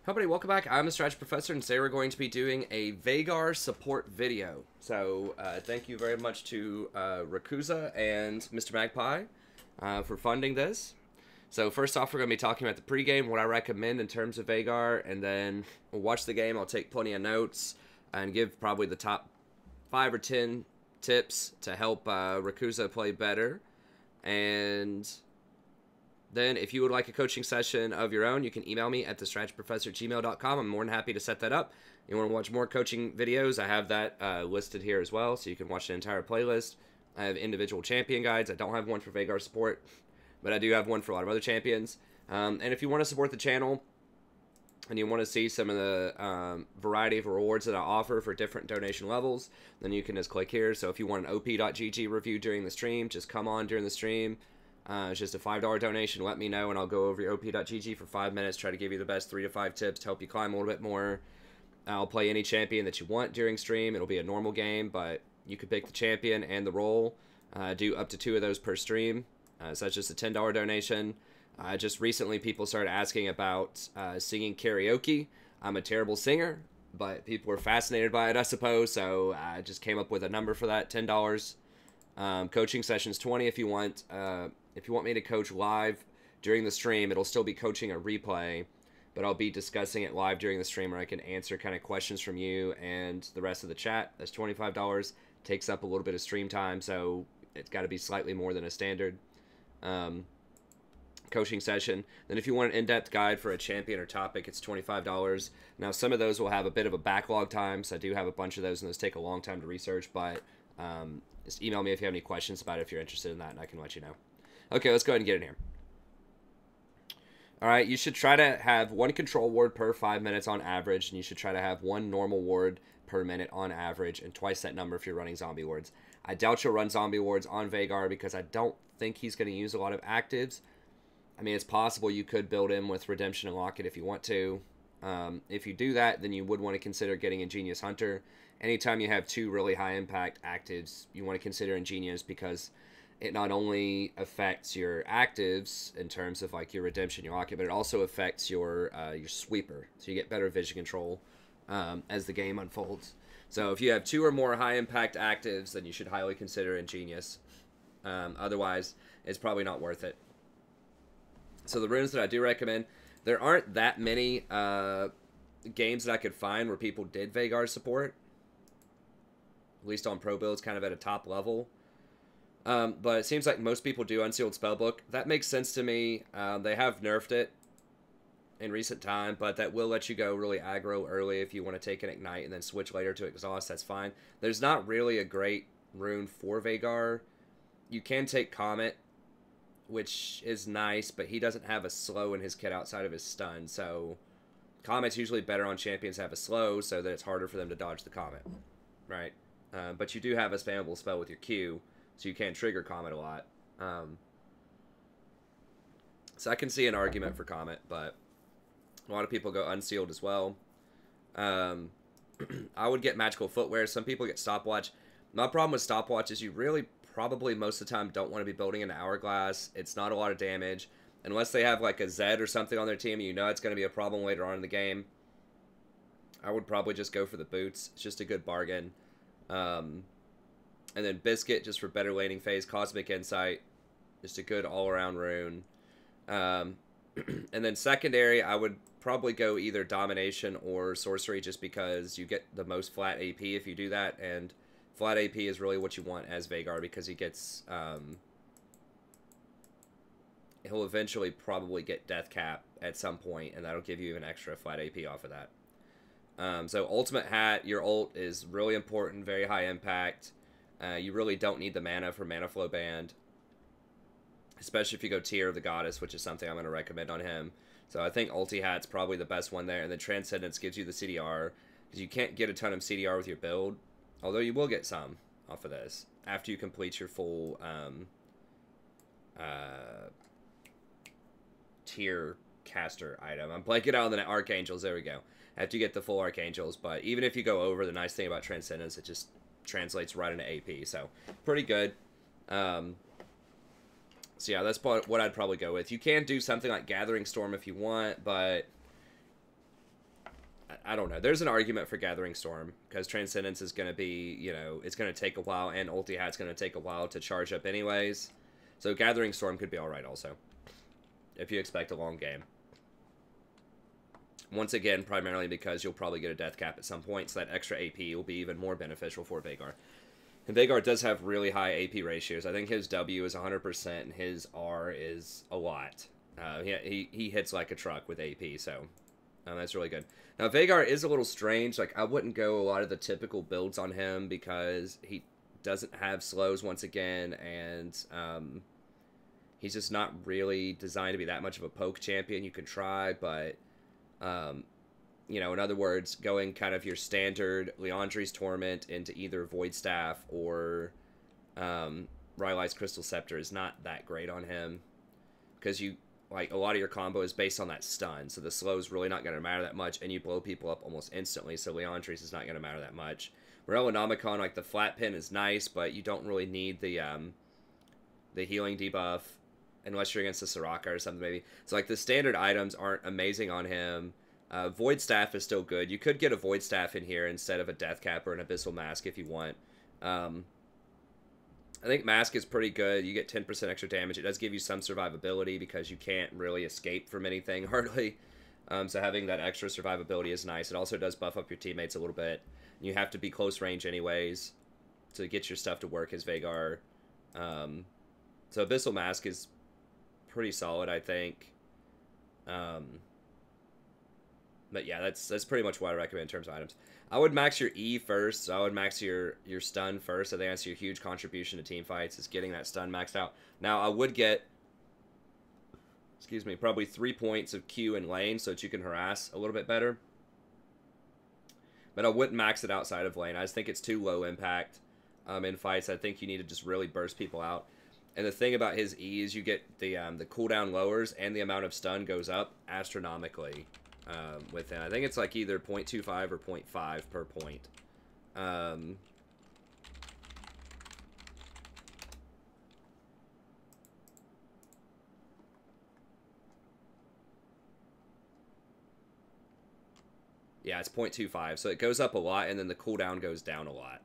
Hello, everybody, welcome back. I'm the Strategy Professor, and today we're going to be doing a Veigar support video. So, thank you very much to Rakuza and Mr. Magpie for funding this. So, first off, we're going to be talking about the pregame, what I recommend in terms of Veigar, and then we'll watch the game. I'll take plenty of notes and give probably the top 5 or 10 tips to help Rakuza play better. And then, if you would like a coaching session of your own, you can email me at thestrategyprofessor@gmail.com. I'm more than happy to set that up. You want to watch more coaching videos, I have that listed here as well, so you can watch the entire playlist. I have individual champion guides. I don't have one for Veigar support, but I do have one for a lot of other champions. And if you want to support the channel and you want to see some of the variety of rewards that I offer for different donation levels, then you can just click here. So if you want an op.gg review during the stream, just come on during the stream. It's just a $5 donation. Let me know, and I'll go over your op.gg for 5 minutes, try to give you the best 3 to 5 tips to help you climb a little bit more. I'll play any champion that you want during stream. It'll be a normal game, but you could pick the champion and the role. Do up to 2 of those per stream. So that's just a $10 donation. Just recently, people started asking about singing karaoke. I'm a terrible singer, but people were fascinated by it, I suppose, so I just came up with a number for that, $10. Coaching sessions 20 if you want. If you want me to coach live during the stream, it'll still be coaching a replay, but I'll be discussing it live during the stream, where I can answer kind of questions from you and the rest of the chat. That's $25. Takes up a little bit of stream time, so it's got to be slightly more than a standard coaching session. Then if you want an in-depth guide for a champion or topic, it's $25. Now, some of those will have a bit of a backlog time, so I do have a bunch of those, and those take a long time to research, but just email me if you have any questions about it, if you're interested in that, and I can let you know. Okay, let's go ahead and get in here. All right, you should try to have 1 control ward per 5 minutes on average, and you should try to have 1 normal ward per minute on average, and twice that number if you're running zombie wards. I doubt you'll run zombie wards on Veigar because I don't think he's going to use a lot of actives. I mean, it's possible you could build him with Redemption and Locket if you want to. If you do that, then you would want to consider getting Ingenious Hunter. Anytime you have 2 really high impact actives, you want to consider Ingenious, because it not only affects your actives in terms of like your Redemption, your Locket, but it also affects your sweeper. So you get better vision control as the game unfolds. So if you have 2 or more high impact actives, then you should highly consider Ingenious. Otherwise, it's probably not worth it. So the runes that I do recommend, there aren't that many games that I could find where people did Veigar support. At least on pro builds, kind of at a top level. But it seems like most people do Unsealed Spellbook. That makes sense to me. They have nerfed it in recent time, but that will let you go really aggro early if you want to take an Ignite and then switch later to Exhaust. That's fine. There's not really a great rune for Veigar. You can take Comet, which is nice, but he doesn't have a slow in his kit outside of his stun. So Comet's usually better on champions that have a slow, so that it's harder for them to dodge the Comet, right? But you do have a spammable spell with your Q, so you can trigger Comet a lot. So I can see an argument for Comet, but a lot of people go Unsealed as well. I would get Magical Footwear. Some people get Stopwatch. My problem with Stopwatch is you really probably most of the time don't want to be building an Hourglass. It's not a lot of damage. Unless they have like a Zed or something on their team, and you know it's going to be a problem later on in the game. I would probably just go for the boots. It's just a good bargain. And then Biscuit, just for better laning phase. Cosmic Insight, just a good all-around rune. And then secondary, I would probably go either Domination or Sorcery, just because you get the most flat AP if you do that. And flat AP is really what you want as Veigar, because he gets... he'll eventually probably get Death Cap at some point, and that'll give you an extra flat AP off of that. So Ultimate Hat, your ult is really important, very high impact. You really don't need the mana for Mana Flow Band, especially if you go Tear of the Goddess, which is something I'm going to recommend on him. So I think Ulti Hat's probably the best one there, and then Transcendence gives you the CDR, because you can't get a ton of CDR with your build, although you will get some off of this after you complete your full tier caster item. I'm blanking out on the Archangels. There we go. After you get the full Archangels, but even if you go over, the nice thing about Transcendence, it just translates right into AP, so pretty good. So yeah, that's what I'd probably go with. You can do something like Gathering Storm if you want, but I don't know. There's an argument for Gathering Storm because Transcendence is going to be, you know, it's going to take a while, and Ulti Hat's going to take a while to charge up anyways. So Gathering Storm could be alright also, if you expect a long game. Once again, primarily because you'll probably get a death cap at some point, so that extra AP will be even more beneficial for Veigar. And Veigar does have really high AP ratios. I think his W is 100% and his R is a lot. He hits like a truck with AP, so that's really good. Now, Veigar is a little strange. Like, I wouldn't go a lot of the typical builds on him because he doesn't have slows once again, and he's just not really designed to be that much of a poke champion. You can try, but, you know, in other words, going kind of your standard Liandry's Torment into either Void Staff or Rylai's Crystal Scepter is not that great on him because you... Like, a lot of your combo is based on that stun, so the slow is really not going to matter that much, and you blow people up almost instantly, so Liandry's is not going to matter that much. Morellonomicon, like, the flat pin is nice, but you don't really need the healing debuff, unless you're against the Soraka or something, maybe. So, like, the standard items aren't amazing on him. Void Staff is still good. You could get a Void Staff in here instead of a Death Cap or an Abyssal Mask if you want. I think Mask is pretty good. You get 10% extra damage. It does give you some survivability because you can't really escape from anything, hardly. So having that extra survivability is nice. It also does buff up your teammates a little bit. You have to be close range anyways to get your stuff to work as Veigar. So Abyssal Mask is pretty solid, I think. But yeah, that's pretty much what I recommend in terms of items. I would max your E first, so I would max your stun first. I think that's your huge contribution to team fights, is getting that stun maxed out. Now, I would get, excuse me, probably 3 points of Q in lane so that you can harass a little bit better. But I wouldn't max it outside of lane. I just think it's too low impact in fights. I think you need to just really burst people out. And the thing about his E is you get the cooldown lowers and the amount of stun goes up astronomically. With him. I think it's like either 0.25 or 0.5 per point. Yeah, it's 0.25, so it goes up a lot, and then the cooldown goes down a lot.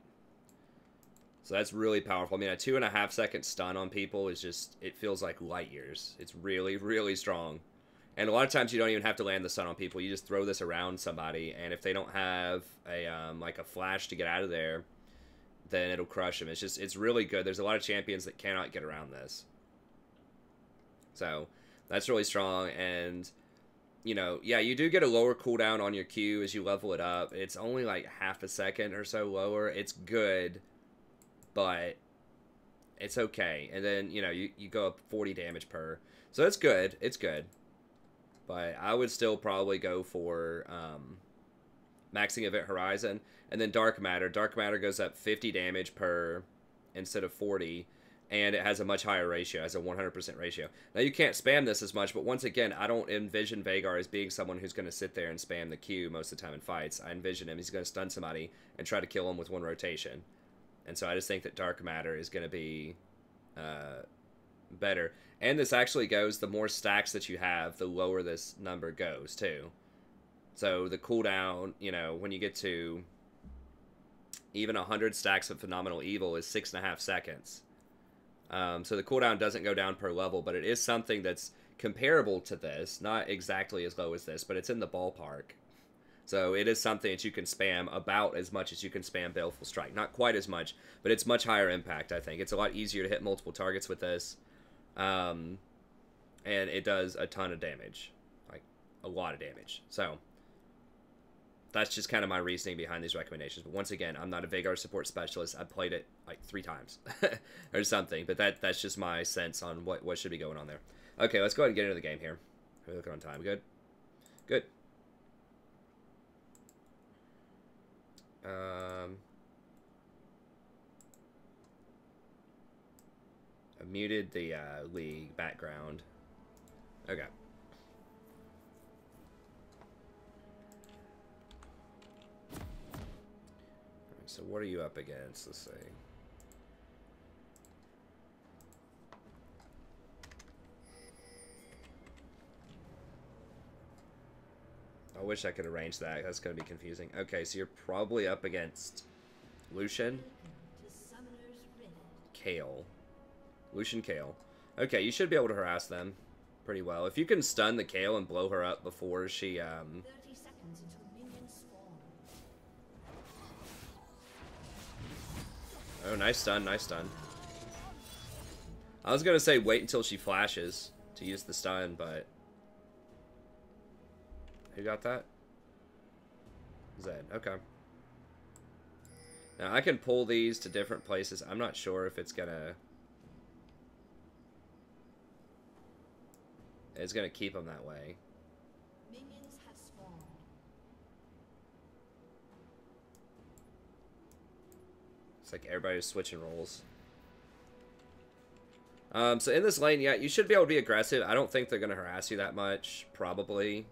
So that's really powerful. I mean, a 2.5 second stun on people is just, it feels like light years. It's really, really strong. And a lot of times you don't even have to land the stun on people. You just throw this around somebody, and if they don't have a like a flash to get out of there, then it'll crush them. It's really good. There's a lot of champions that cannot get around this. So that's really strong. And, you know, yeah, you do get a lower cooldown on your Q as you level it up. It's only like half a second or so lower. It's good, but it's okay. And then, you know, you go up 40 damage per. So it's good. It's good. But I would still probably go for maxing Event Horizon. And then Dark Matter. Dark Matter goes up 50 damage per instead of 40. And it has a much higher ratio. It has a 100% ratio. Now, you can't spam this as much. But once again, I don't envision Veigar as being someone who's going to sit there and spam the Q most of the time in fights. I envision him. He's going to stun somebody and try to kill him with one rotation. And so I just think that Dark Matter is going to be better. And this actually goes, the more stacks that you have, the lower this number goes, too. So the cooldown, you know, when you get to even 100 stacks of Phenomenal Evil is 6.5 seconds. So the cooldown doesn't go down per level, but it is something that's comparable to this. Not exactly as low as this, but it's in the ballpark. So it is something that you can spam about as much as you can spam Baleful Strike. Not quite as much, but it's much higher impact, I think. It's a lot easier to hit multiple targets with this. And it does a ton of damage. Like, a lot of damage. So, that's just kind of my reasoning behind these recommendations. But once again, I'm not a Veigar support specialist. I've played it like 3 times. or something. But that's just my sense on what should be going on there. Okay, let's go ahead and get into the game here. We're looking on time. Good? Good. I muted the League background. Okay. So what are you up against? Let's see. I wish I could arrange that. That's going to be confusing. Okay, so you're probably up against Lucian. Kale. Lucian Kale. Okay, you should be able to harass them pretty well. If you can stun the Kale and blow her up before she, 30 seconds until minions spawn. Oh, nice stun, nice stun. I was going to say wait until she flashes to use the stun, but... Who got that? Zed, okay. Now, I can pull these to different places. I'm not sure if it's gonna... It's gonna keep them that way. Minions have spawned. It's like everybody's switching roles. So in this lane, yeah, you should be able to be aggressive. I don't think they're gonna harass you that much, probably.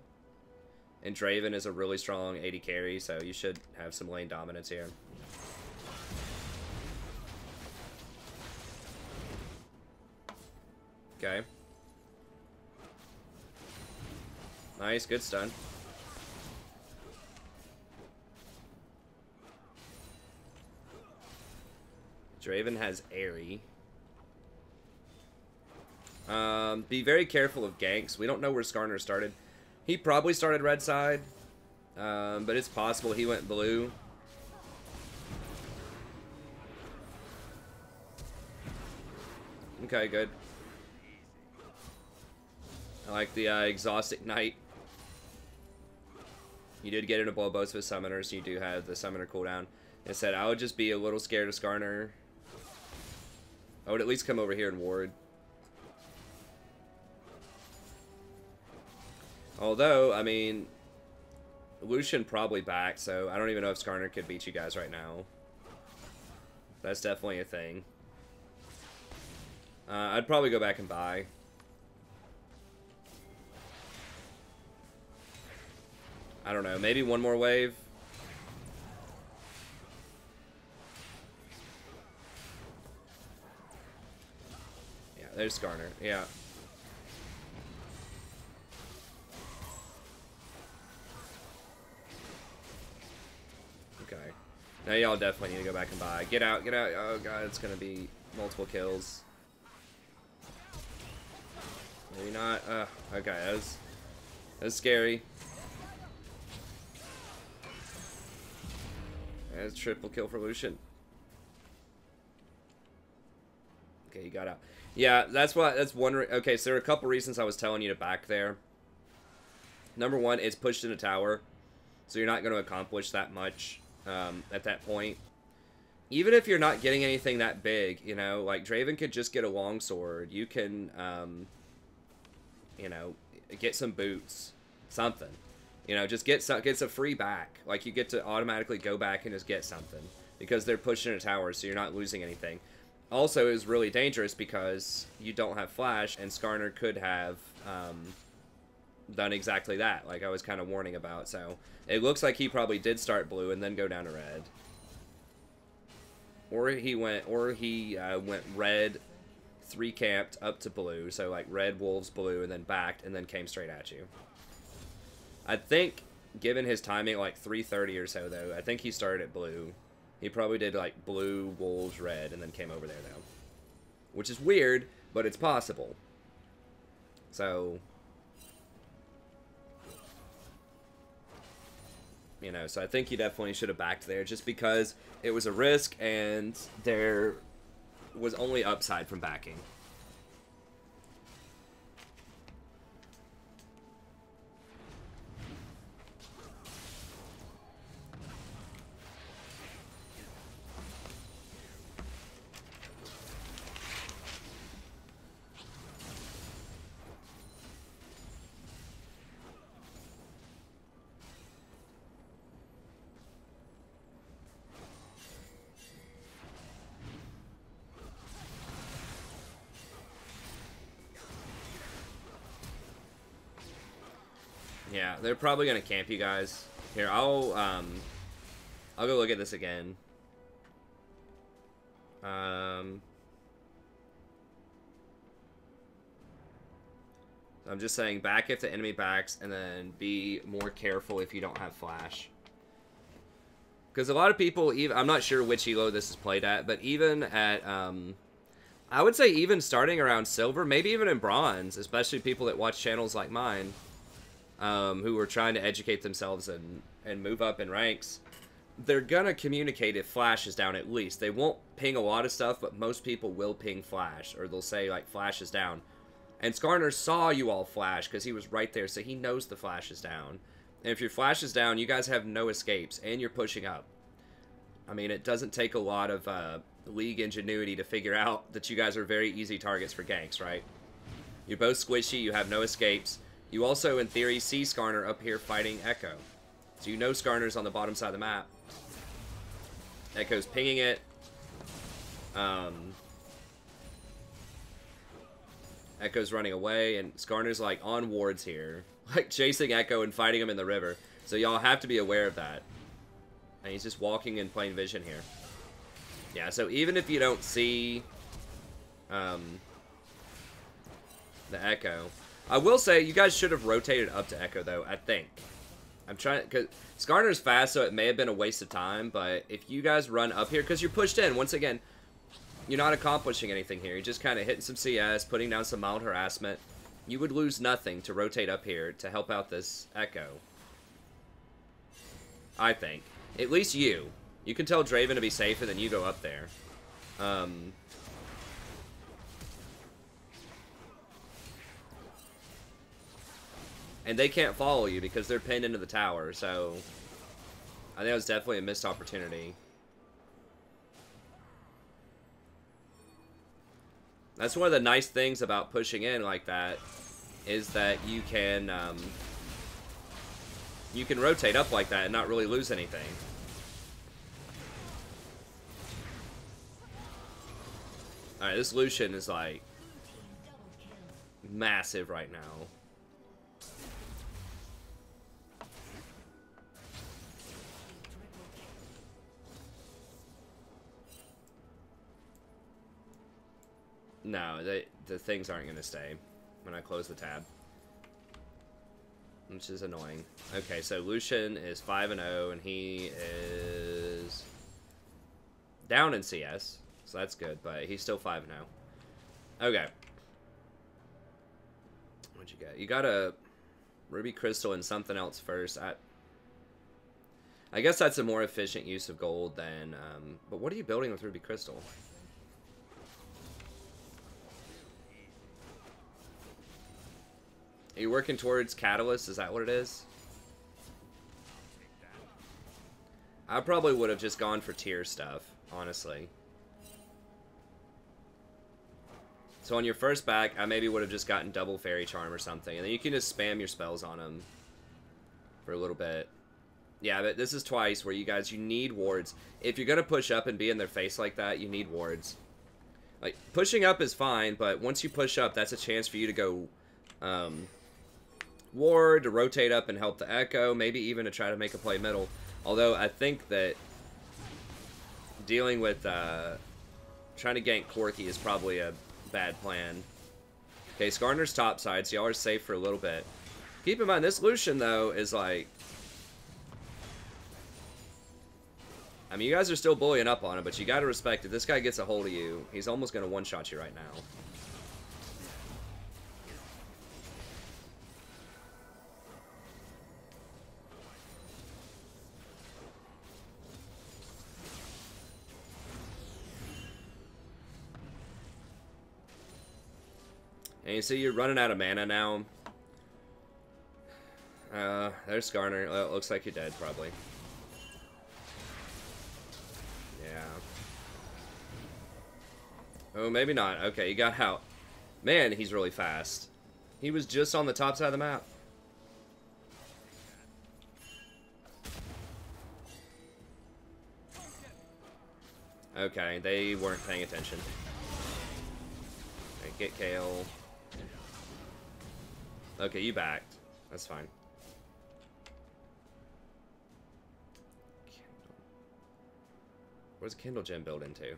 And Draven is a really strong AD carry, so you should have some lane dominance here. Okay. Nice, good stun. Draven has Airy. Be very careful of ganks. We don't know where Skarner started. He probably started red side, but it's possible he went blue. Okay, good. I like the Exhaustic Knight. You did get into blow both of his summoners. You do have the summoner cooldown. It said I would just be a little scared of Skarner. I would at least come over here and ward. Although, I mean, Lucian probably back, so I don't even know if Skarner could beat you guys right now. That's definitely a thing. I'd probably go back and buy. I don't know, maybe one more wave. Yeah, there's Skarner, yeah. Okay. Now y'all definitely need to go back and buy. Get out, get out. Oh god, it's gonna be multiple kills. Maybe not. Okay, that's scary. That's triple kill for Lucian. Okay, he got out. Yeah, that's one. Okay, so there are a couple reasons I was telling you to back there. Number one, it's pushed in a tower, so you're not going to accomplish that much at that point. Even if you're not getting anything that big, you know, like Draven could just get a longsword. You can, you know, get some boots, something. You know, just gets a free back. Like, you get to automatically go back and just get something. Because they're pushing a tower, so you're not losing anything. Also, it was really dangerous because you don't have flash, and Skarner could have done exactly that, like I was kind of warning about. So, it looks like he probably did start blue and then go down to red. Or he went red, 3-camped up to blue. So, like, red, wolves, blue, and then backed, and then came straight at you. I think, given his timing, like 3:30 or so, though, I think he started at blue. He probably did, like, blue, wolves, red, and then came over there, though. Which is weird, but it's possible. So, you know, so I think he definitely should have backed there, just because it was a risk, and there was only upside from backing. Yeah, they're probably gonna camp you guys. Here, I'll go look at this again. I'm just saying back if the enemy backs, and then be more careful if you don't have flash. Because a lot of people, even I'm not sure which elo this is played at, but even at, I would say even starting around silver, maybe even in bronze, especially people that watch channels like mine, who are trying to educate themselves and move up in ranks, they're gonna communicate if flash is down at least. They won't ping a lot of stuff, but most people will ping flash, or they'll say like flash is down. And Skarner saw you all flash because he was right there, so he knows the flash is down. And if your flash is down, you guys have no escapes, and you're pushing up. I mean, it doesn't take a lot of league ingenuity to figure out that you guys are very easy targets for ganks, right? You're both squishy, you have no escapes. You also, in theory, see Skarner up here fighting Echo. So you know Skarner's on the bottom side of the map. Echo's pinging it. Echo's running away, and Skarner's like on wards here. Like chasing Echo and fighting him in the river. So y'all have to be aware of that. And he's just walking in plain vision here. Yeah, so even if you don't see the Echo, I will say you guys should have rotated up to Echo though, I think. I'm trying, because Skarner's fast, so it may have been a waste of time, but if you guys run up here, because you're pushed in, once again, you're not accomplishing anything here. You're just kind of hitting some CS, putting down some mild harassment. You would lose nothing to rotate up here to help out this Echo. I think. At least you. You can tell Draven to be safe, and then you go up there. And they can't follow you because they're pinned into the tower, so I think that was definitely a missed opportunity. That's one of the nice things about pushing in like that, is that you can rotate up like that and not really lose anything. Alright, this Lucian is like massive right now. No, the things aren't going to stay when I close the tab. Which is annoying. Okay, so Lucian is 5-0, and he is down in CS. So that's good, but he's still 5-0. Okay. What'd you get? You got a Ruby Crystal and something else first. I guess that's a more efficient use of gold than... but what are you building with Ruby Crystal? Are you working towards Catalyst? Is that what it is? I probably would have just gone for tier stuff, honestly. So on your first back, I maybe would have just gotten double Fairy Charm or something. And then you can just spam your spells on them for a little bit. Yeah, but this is twice where you guys, you need wards. If you're going to push up and be in their face like that, you need wards. Like, pushing up is fine, but once you push up, that's a chance for you to go... ward, to rotate up and help the Echo, maybe even to try to make a play middle. Although I think that dealing with trying to gank Corki is probably a bad plan. Okay, Skarner's top side, so y'all are safe for a little bit. Keep in mind, this Lucian, though, is like... I mean, you guys are still bullying up on him, but you gotta respect, if this guy gets a hold of you, he's almost gonna one-shot you right now. And you see you're running out of mana now. There's Skarner. Well, it looks like you're dead, probably. Yeah. Oh, maybe not. Okay, you got out. Man, he's really fast. He was just on the top side of the map. Okay, they weren't paying attention. Okay, get Kale. Okay, you backed. That's fine. Where's a Kindle Gem build into?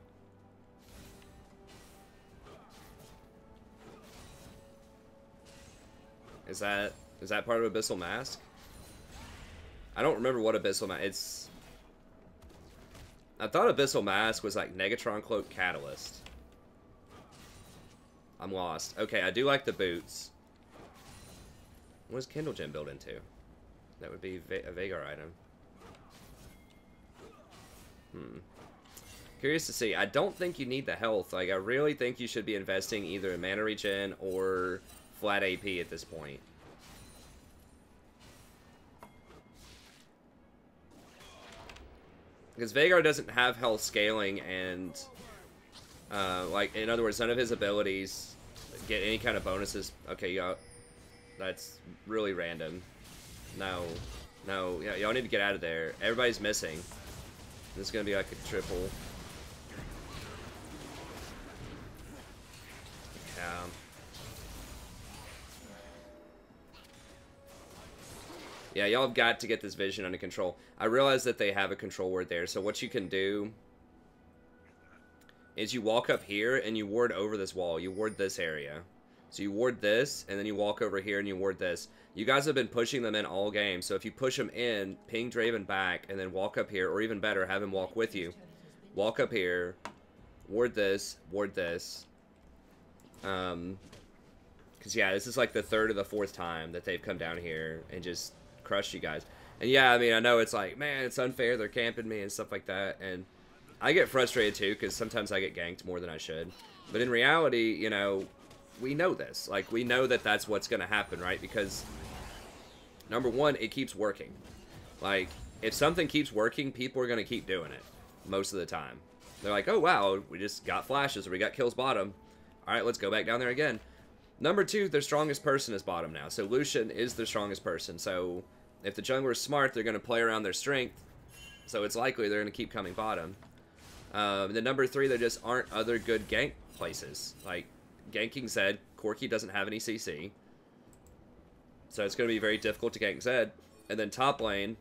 Is that part of Abyssal Mask? I don't remember what Abyssal Mask... It's... I thought Abyssal Mask was like Negatron Cloak Catalyst. I'm lost. Okay, I do like the boots. What does Kindle Gem build into? That would be a Veigar item. Curious to see. I don't think you need the health. Like, I really think you should be investing either in mana regen or flat AP at this point. Because Veigar doesn't have health scaling and, like, in other words, none of his abilities get any kind of bonuses. Okay, y'all, that's really random. No, yeah, y'all need to get out of there. Everybody's missing. This is gonna be like a triple. Yeah. Yeah, y'all have got to get this vision under control. I realize that they have a control word there, so what you can do is you walk up here and you ward over this wall. You ward this area. So you ward this, and then you walk over here and you ward this. You guys have been pushing them in all game, so if you push them in, ping Draven back, and then walk up here, or even better, have him walk with you. Walk up here, ward this, ward this. Because, yeah, this is like the third or the fourth time that they've come down here and just crushed you guys. And, yeah, I mean, I know it's like, man, it's unfair, they're camping me and stuff like that, and I get frustrated, too, because sometimes I get ganked more than I should. But in reality, you know, we know this. Like, we know that that's what's going to happen, right? Because, number one, it keeps working. Like, if something keeps working, people are going to keep doing it most of the time. They're like, oh, wow, we just got flashes or we got kills bottom. All right, let's go back down there again. Number two, their strongest person is bottom now. So Lucian is their strongest person. So if the jungler is smart, they're going to play around their strength. So it's likely they're going to keep coming bottom. Then number three, there just aren't other good gank places. Like, ganking Zed, Corki doesn't have any CC. So it's going to be very difficult to gank Zed. And then top lane,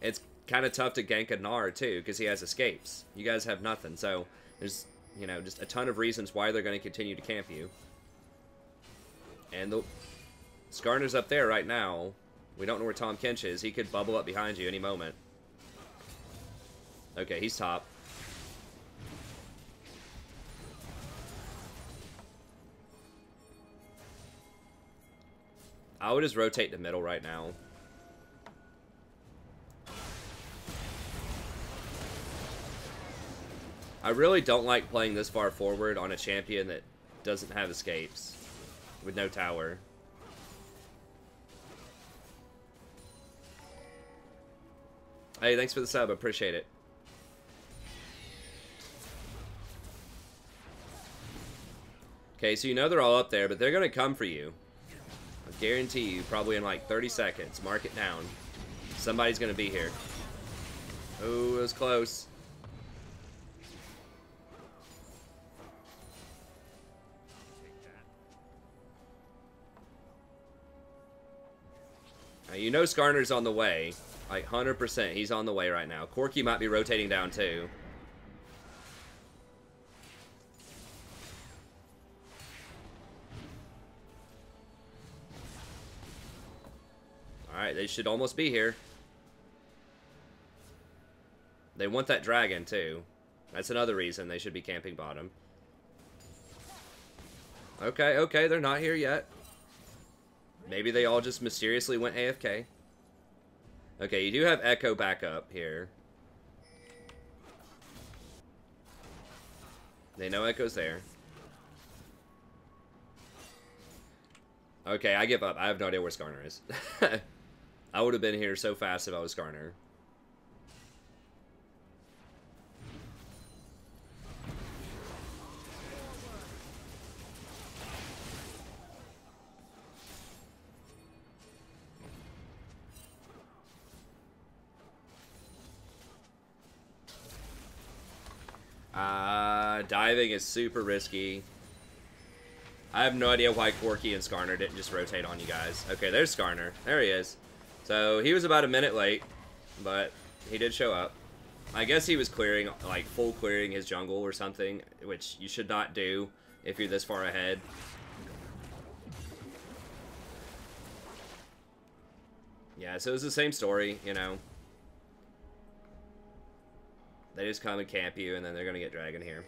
it's kind of tough to gank a Gnar too, because he has escapes. You guys have nothing. So there's, you know, just a ton of reasons why they're going to continue to camp you. And the Skarner's up there right now. We don't know where Tom Kench is. He could bubble up behind you any moment. Okay, he's top. I would just rotate to middle right now. I really don't like playing this far forward on a champion that doesn't have escapes with no tower. Hey, thanks for the sub. Appreciate it. Okay, so you know they're all up there, but they're going to come for you. I guarantee you, probably in like 30 seconds. Mark it down. Somebody's going to be here. Oh, it was close. Now, you know Skarner's on the way. Like, 100%. He's on the way right now. Corki might be rotating down, too. Alright, they should almost be here. They want that dragon, too. That's another reason they should be camping bottom. Okay, okay, they're not here yet. Maybe they all just mysteriously went AFK. Okay, you do have Echo back up here. They know Echo's there. Okay, I give up. I have no idea where Skarner is. I would have been here so fast if I was Skarner. Diving is super risky. I have no idea why Corki and Skarner didn't just rotate on you guys. Okay, there's Skarner. There he is. So, he was about a minute late, but he did show up. I guess he was clearing, like, full clearing his jungle or something, which you should not do if you're this far ahead. Yeah, so it's the same story, you know. They just come and camp you, and then they're gonna get dragon here.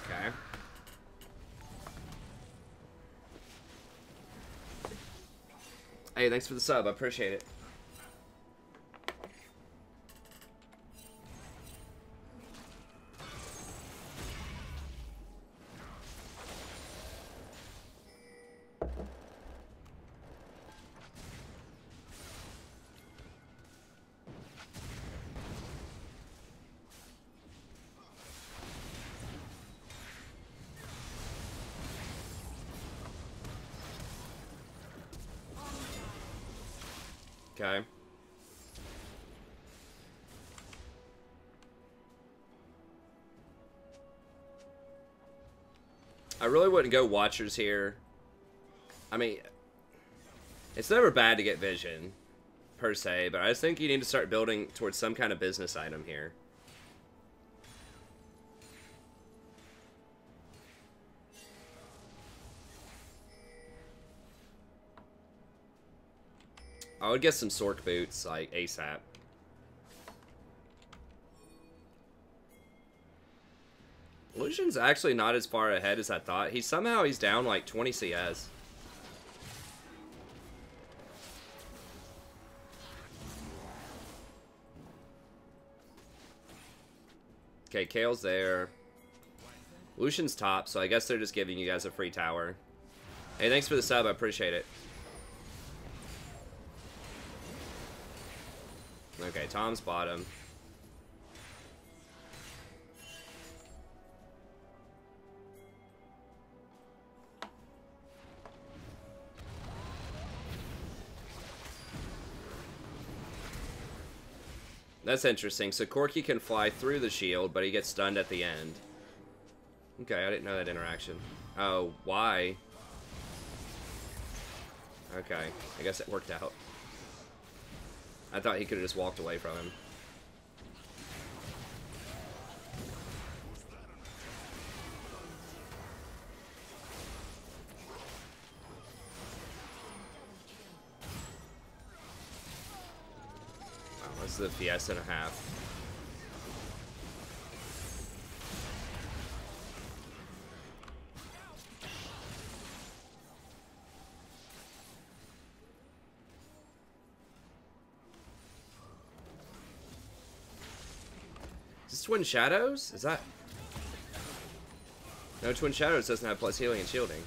Okay. Hey, thanks for the sub. I appreciate it. Okay. I really wouldn't go Watchers here. I mean, it's never bad to get Vision, per se, but I just think you need to start building towards some kind of business item here. I would get some Sork boots, like, ASAP. Lucian's actually not as far ahead as I thought. He's down like 20 CS. Okay, Kale's there. Lucian's top, so I guess they're just giving you guys a free tower. Hey, thanks for the sub. I appreciate it. Okay, Tom's bottom. That's interesting. So Corki can fly through the shield, but he gets stunned at the end. Okay, I didn't know that interaction. Oh, why? Okay, I guess it worked out. I thought he could have just walked away from him. Wow, this is a Fiesta and a half. Twin Shadows? Is that... No, Twin Shadows doesn't have plus healing and shielding.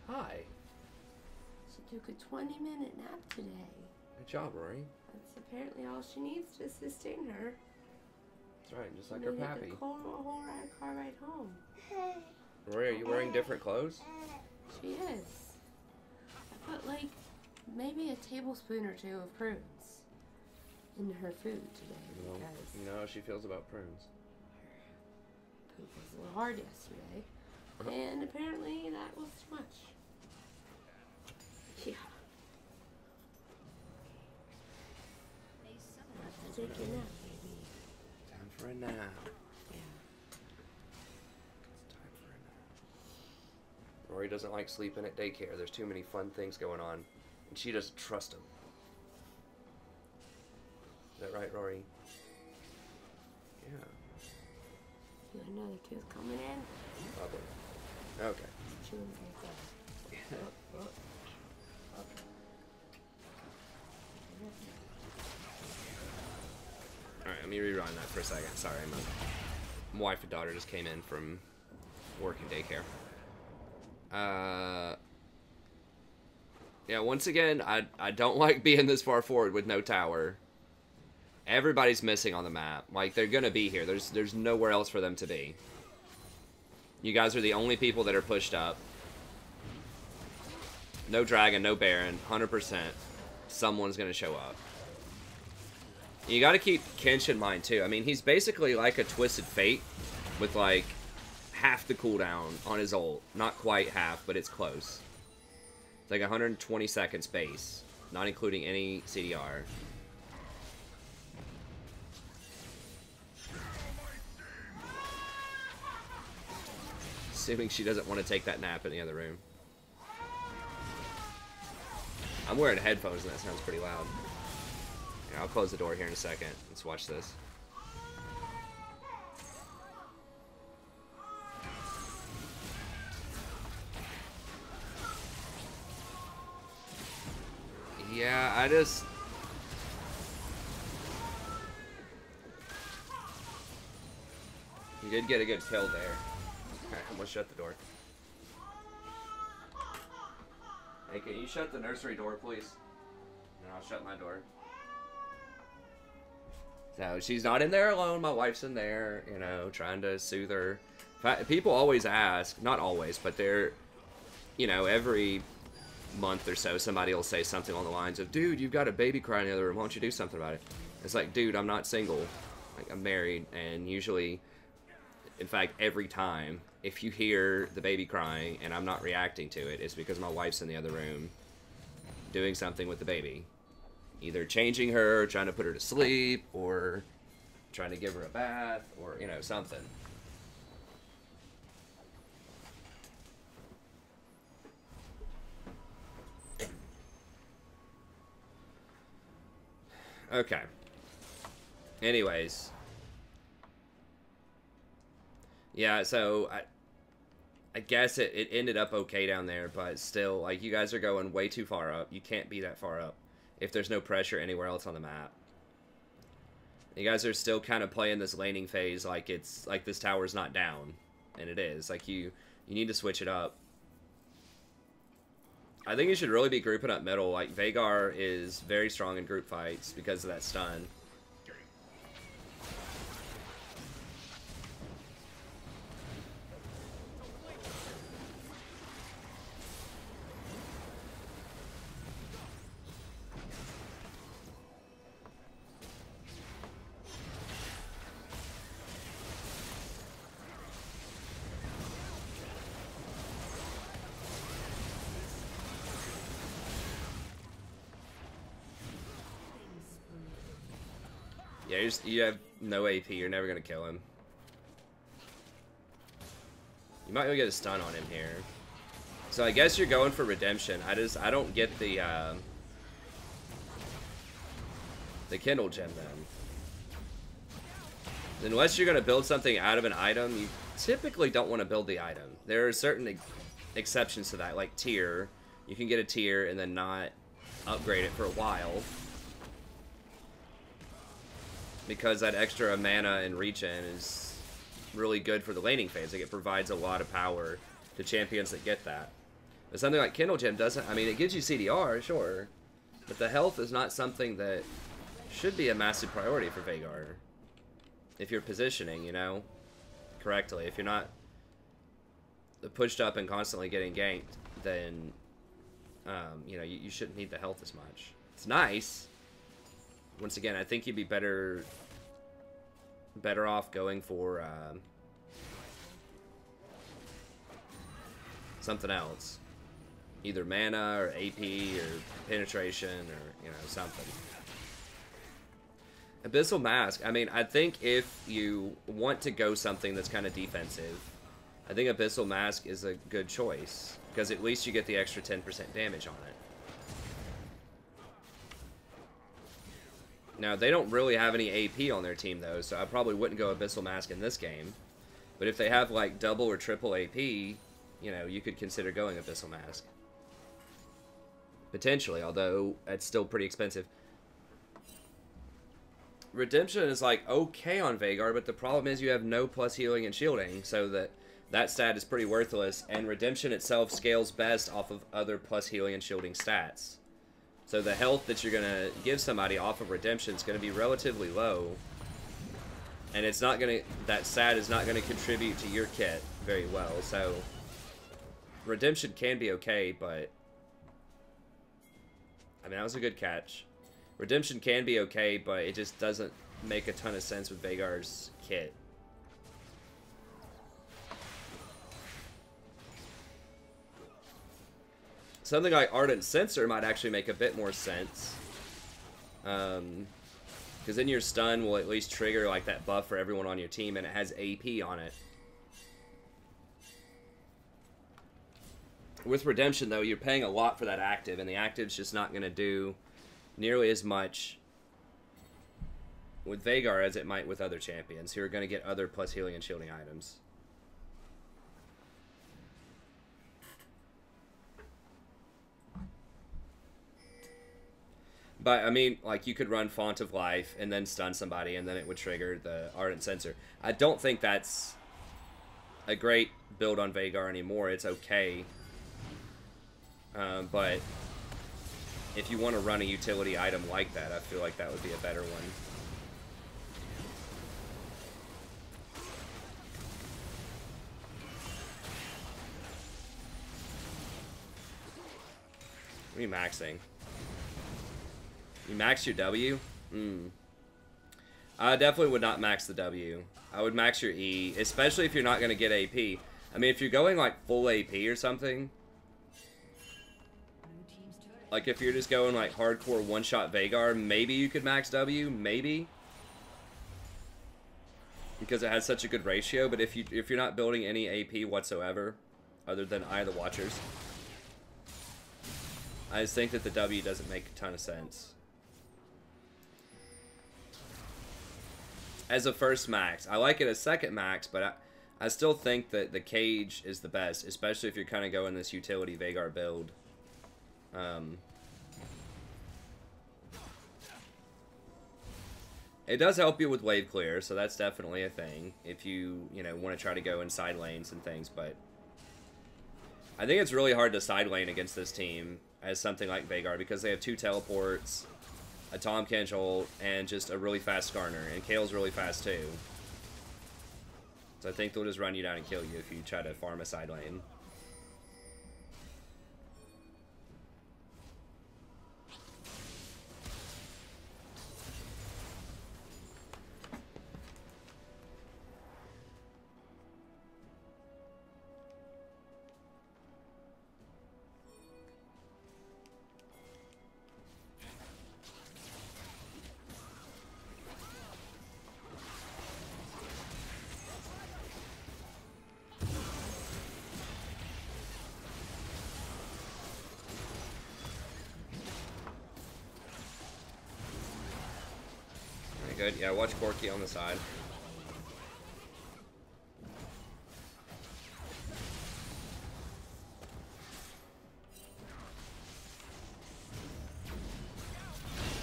Hi. She took a 20-minute nap today. Good job, Rory. That's apparently all she needs to sustain her. That's right, just like her pappy. A whole car ride home. Rory, are you wearing different clothes? She is. I put like maybe a tablespoon or two of prunes in her food today because you know how she feels about prunes. Poop was a little hard yesterday, and apparently that was too much. Yeah. Have to take your nap. For a nap. Yeah. It's time for a nap. Rory doesn't like sleeping at daycare. There's too many fun things going on. And she doesn't trust him. Is that right, Rory? Yeah. You got another tooth coming in? Probably. Okay. Chewing right there. Okay. Alright, let me rerun that for a second. Sorry, my wife and daughter just came in from work and daycare. Yeah, once again, I don't like being this far forward with no tower. Everybody's missing on the map. Like, they're gonna be here. There's nowhere else for them to be. You guys are the only people that are pushed up. No dragon, no baron. 100%. Someone's gonna show up. You gotta keep Kench in mind, too. I mean, he's basically like a Twisted Fate with, like, half the cooldown on his ult. Not quite half, but it's close. It's like 120 seconds base, not including any CDR. Assuming she doesn't want to take that nap in the other room. I'm wearing headphones and that sounds pretty loud. Yeah, I'll close the door here in a second. Let's watch this. Yeah, I just... You did get a good kill there. Alright, I'm gonna shut the door. Hey, can you shut the nursery door, please? And I'll shut my door. So, she's not in there alone. My wife's in there, you know, trying to soothe her. People always ask, not always, but they're, you know, every month or so, somebody will say something along the lines of, dude, you've got a baby crying in the other room. Why don't you do something about it? It's like, dude, I'm not single. Like, I'm married, and usually, in fact, every time, if you hear the baby crying and I'm not reacting to it, it's because my wife's in the other room doing something with the baby. Either changing her, trying to put her to sleep, or trying to give her a bath, or, you know, something. Okay. Anyways. Yeah, so I guess it ended up okay down there, but still, like, you guys are going way too far up. You can't be that far up if there's no pressure anywhere else on the map. You guys are still kind of playing this laning phase like it's like this tower's not down, and it is. Like, you need to switch it up. I think you should really be grouping up middle. Like, Veigar is very strong in group fights because of that stun. Yeah, you have no AP. You're never going to kill him. You might be able to get a stun on him here. So I guess you're going for redemption. I don't get the Kindle gem then. Unless you're going to build something out of an item, you typically don't want to build the item. There are certain exceptions to that, like tier. You can get a tier and then not upgrade it for a while. Because that extra mana and regen is really good for the laning phase. Like, it provides a lot of power to champions that get that. But something like Kindle Gem doesn't... I mean, it gives you CDR, sure. But the health is not something that should be a massive priority for Veigar. If you're positioning, you know, correctly. If you're not pushed up and constantly getting ganked, then, you know, you shouldn't need the health as much. It's nice. Once again, I think you'd be better off going for something else. Either mana or AP or penetration or, you know, something. Abyssal Mask. I mean, I think if you want to go something that's kind of defensive, I think Abyssal Mask is a good choice. Because at least you get the extra 10% damage on it. Now, they don't really have any AP on their team, though, so I probably wouldn't go Abyssal Mask in this game. But if they have, like, double or triple AP, you know, you could consider going Abyssal Mask. Potentially, although it's still pretty expensive. Redemption is, like, okay on Veigar, but the problem is you have no plus healing and shielding, so that stat is pretty worthless, and Redemption itself scales best off of other plus healing and shielding stats. So the health that you're going to give somebody off of Redemption is going to be relatively low. And it's not going to, that SAD is not going to contribute to your kit very well. So Redemption can be okay, but I mean, that was a good catch. Redemption can be okay, but it just doesn't make a ton of sense with Veigar's kit. Something like Ardent Sensor might actually make a bit more sense. Because then your stun will at least trigger like that buff for everyone on your team, and it has AP on it. With Redemption, though, you're paying a lot for that active, and the active's just not going to do nearly as much with Veigar as it might with other champions who are going to get other plus healing and shielding items. But, I mean, like, you could run Font of Life and then stun somebody, and then it would trigger the Ardent Sensor. I don't think that's a great build on Veigar anymore. It's okay. But if you want to run a utility item like that, I feel like that would be a better one. What are you maxing? You max your W? I definitely would not max the W. I would max your E, especially if you're not going to get AP. I mean, if you're going like full AP or something, like if you're just going like hardcore one-shot Veigar, maybe you could max W, maybe. Because it has such a good ratio, but if you're not building any AP whatsoever, other than Eye of the Watchers, I just think that the W doesn't make a ton of sense. As a first max. I like it as second max, but I still think that the Cage is the best, especially if you're kind of going this utility Veigar build. It does help you with wave clear, so that's definitely a thing if you want to try to go in side lanes and things, but I think it's really hard to side lane against this team as something like Veigar because they have 2 teleports, a Tahm Kench ult, and just a really fast Skarner, and Kale's really fast too. So I think they'll just run you down and kill you if you try to farm a side lane. Good. Yeah, watch Corki on the side.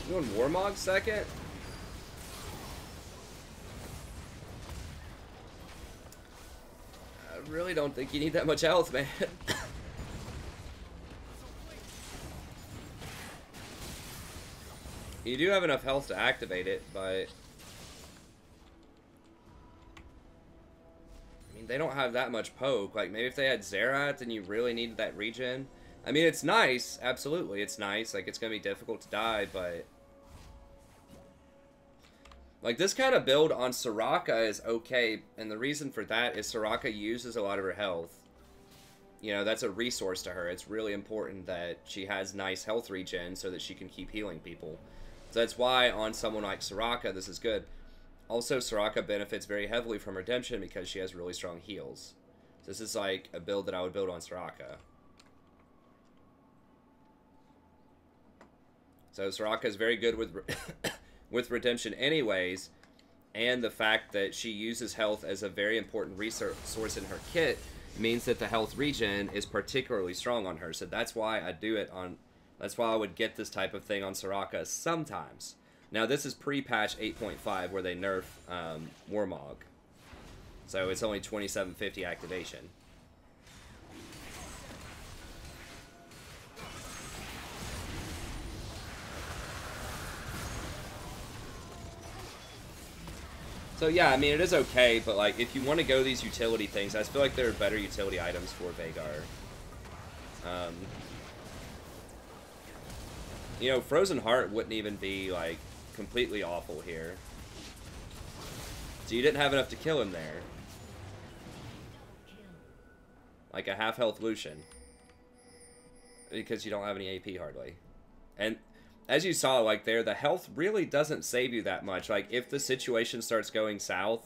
You doing Warmog second? I really don't think you need that much health, man. You do have enough health to activate it, but I mean, they don't have that much poke. Like, maybe if they had Xerath and you really needed that regen. I mean, it's nice. Absolutely, it's nice. Like, it's going to be difficult to die, but like, this kind of build on Soraka is okay, and the reason for that is Soraka uses a lot of her health. You know, that's a resource to her. It's really important that she has nice health regen so that she can keep healing people. So that's why on someone like Soraka, this is good. Also, Soraka benefits very heavily from Redemption because she has really strong heals. So this is like a build that I would build on Soraka. So Soraka is very good with with Redemption anyways, and the fact that she uses health as a very important resource in her kit means that the health regen is particularly strong on her. So that's why I do it on... That's why I would get this type of thing on Soraka sometimes. Now, this is pre-patch 8.5 where they nerf Warmog. So it's only 2750 activation. So yeah, I mean, it is okay, but like, if you want to go these utility things, I feel like there are better utility items for Veigar. You know, Frozen Heart wouldn't even be, like, completely awful here. So you didn't have enough to kill him there. Like a half-health Lucian. Because you don't have any AP hardly. And as you saw, like, there, the health really doesn't save you that much. Like, if the situation starts going south,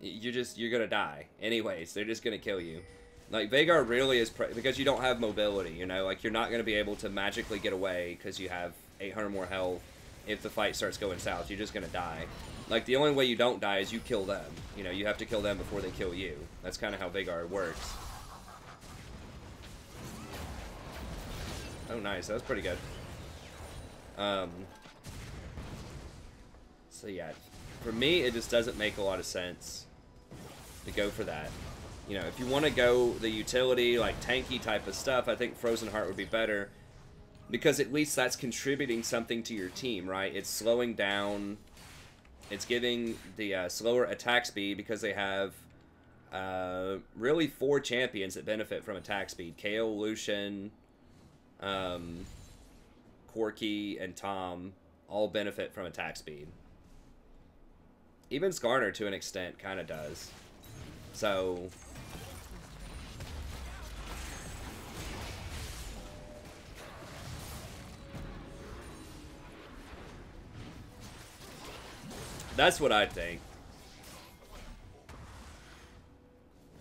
you're gonna die. Anyways, they're just gonna kill you. Like, Veigar really is, because you don't have mobility, you know? Like, you're not going to be able to magically get away because you have 800 more health if the fight starts going south. You're just going to die. Like, the only way you don't die is you kill them. You know, you have to kill them before they kill you. That's kind of how Veigar works. Oh, nice. That was pretty good. So, yeah. For me, it just doesn't make a lot of sense to go for that. You know, if you want to go the utility, like, tanky type of stuff, I think Frozen Heart would be better. Because at least that's contributing something to your team, right? It's slowing down. It's giving the slower attack speed because they have really 4 champions that benefit from attack speed. KO, Lucian, Corki, and Tom all benefit from attack speed. Even Skarner, to an extent, kind of does. So... that's what I think.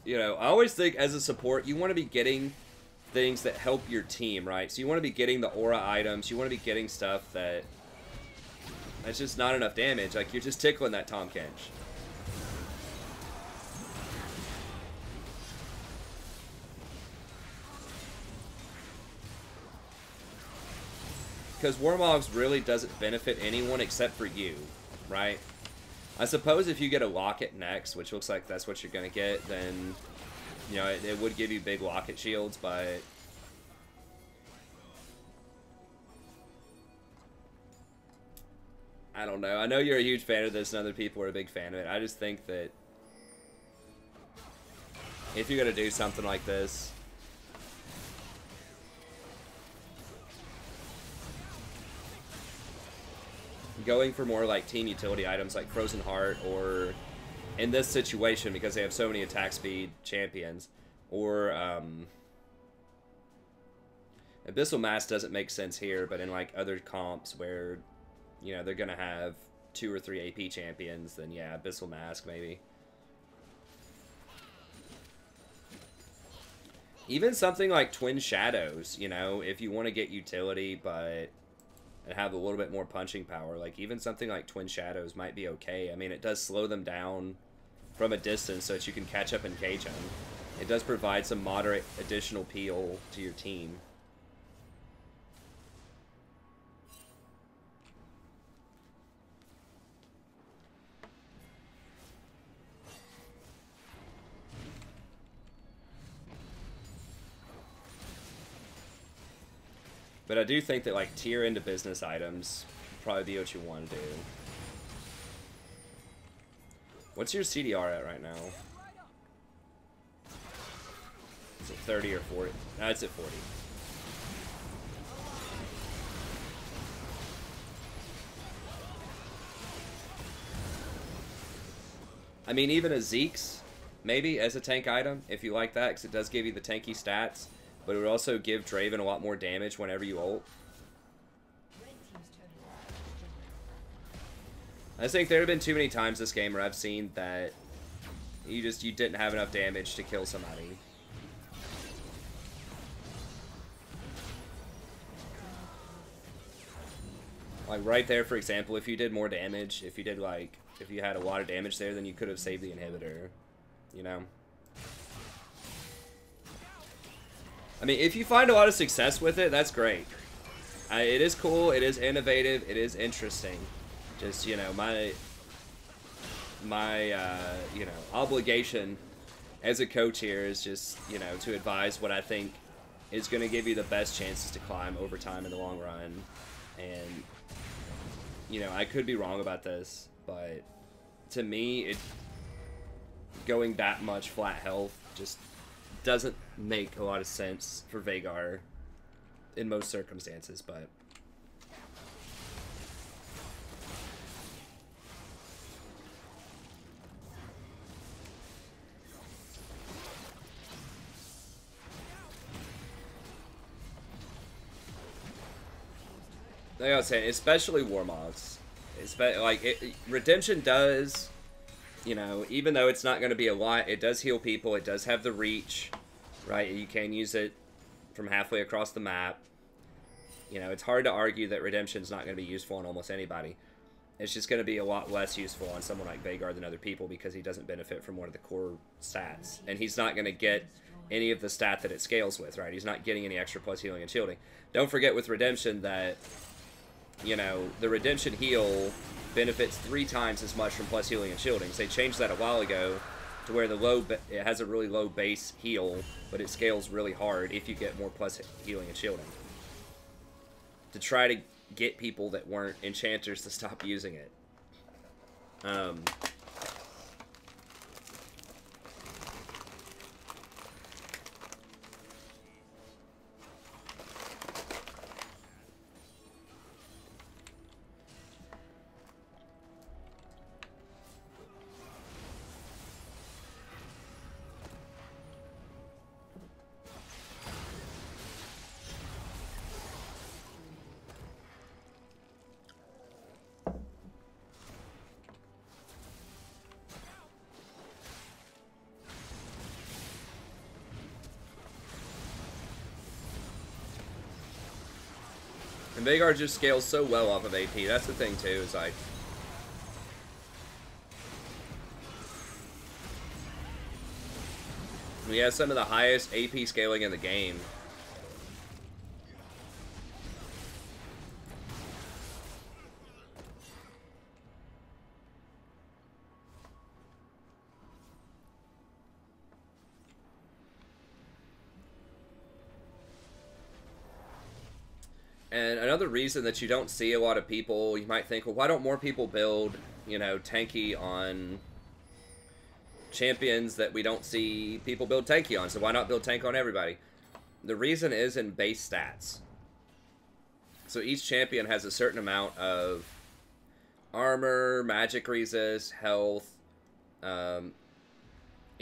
You know, I always think as a support, you want to be getting things that help your team, right? So you want to be getting the aura items. You want to be getting stuff that's just not enough damage. Like, you're just tickling that Tahm Kench. Because Warmogs really doesn't benefit anyone except for you, right? I suppose if you get a Locket next, which looks like that's what you're going to get, then, you know, it would give you big Locket shields, but... I don't know. I know you're a huge fan of this and other people are a big fan of it. I just think that if you're going to do something like this... going for more like team utility items like Frozen Heart, or in this situation because they have so many attack speed champions, or Abyssal Mask doesn't make sense here, but in like other comps where, you know, they're gonna have 2 or 3 AP champions, then yeah, Abyssal Mask maybe. Even something like Twin Shadows, you know, if you want to get utility but and have a little bit more punching power. Like, even something like Twin Shadows might be okay. I mean, it does slow them down from a distance so that you can catch up and cage them. It does provide some moderate additional peel to your team. But I do think that, like, tier into business items would probably be what you want to do. What's your CDR at right now? Is it 30 or 40? No, it's at 40. I mean, even a Zeke's, maybe, as a tank item, if you like that, because it does give you the tanky stats. But it would also give Draven a lot more damage whenever you ult. I think there have been too many times this game where I've seen that you didn't have enough damage to kill somebody. Like right there, for example, if you did more damage, if you had a lot of damage there, then you could have saved the inhibitor, you know? I mean, if you find a lot of success with it, that's great. It is cool, it is innovative, it is interesting. Just, you know, my you know, obligation as a coach here is just, you know, to advise what I think is going to give you the best chances to climb over time in the long run. And, you know, I could be wrong about this, but to me, it going that much flat health just doesn't make a lot of sense for Veigar in most circumstances, but like I was saying, especially war mods. Redemption does, you know, even though it's not going to be a lot, it does heal people. It does have the reach, right? You can use it from halfway across the map. You know, it's hard to argue that Redemption's not going to be useful on almost anybody. It's just going to be a lot less useful on someone like Veigar than other people because he doesn't benefit from one of the core stats. And he's not going to get any of the stat that it scales with, right? He's not getting any extra plus healing and shielding. Don't forget with Redemption that, you know, the Redemption heal benefits 3 times as much from plus healing and shielding. So they changed that a while ago to where it has a really low base heal, but it scales really hard if you get more plus healing and shielding. To try to get people that weren't enchanters to stop using it. And Veigar just scales so well off of AP. That's the thing, too, is like... he has some of the highest AP scaling in the game. And another reason that you don't see a lot of people, you might think, well, why don't more people build, you know, tanky on champions that we don't see people build tanky on? So why not build tank on everybody? The reason is in base stats. So each champion has a certain amount of armor, magic resist, health, you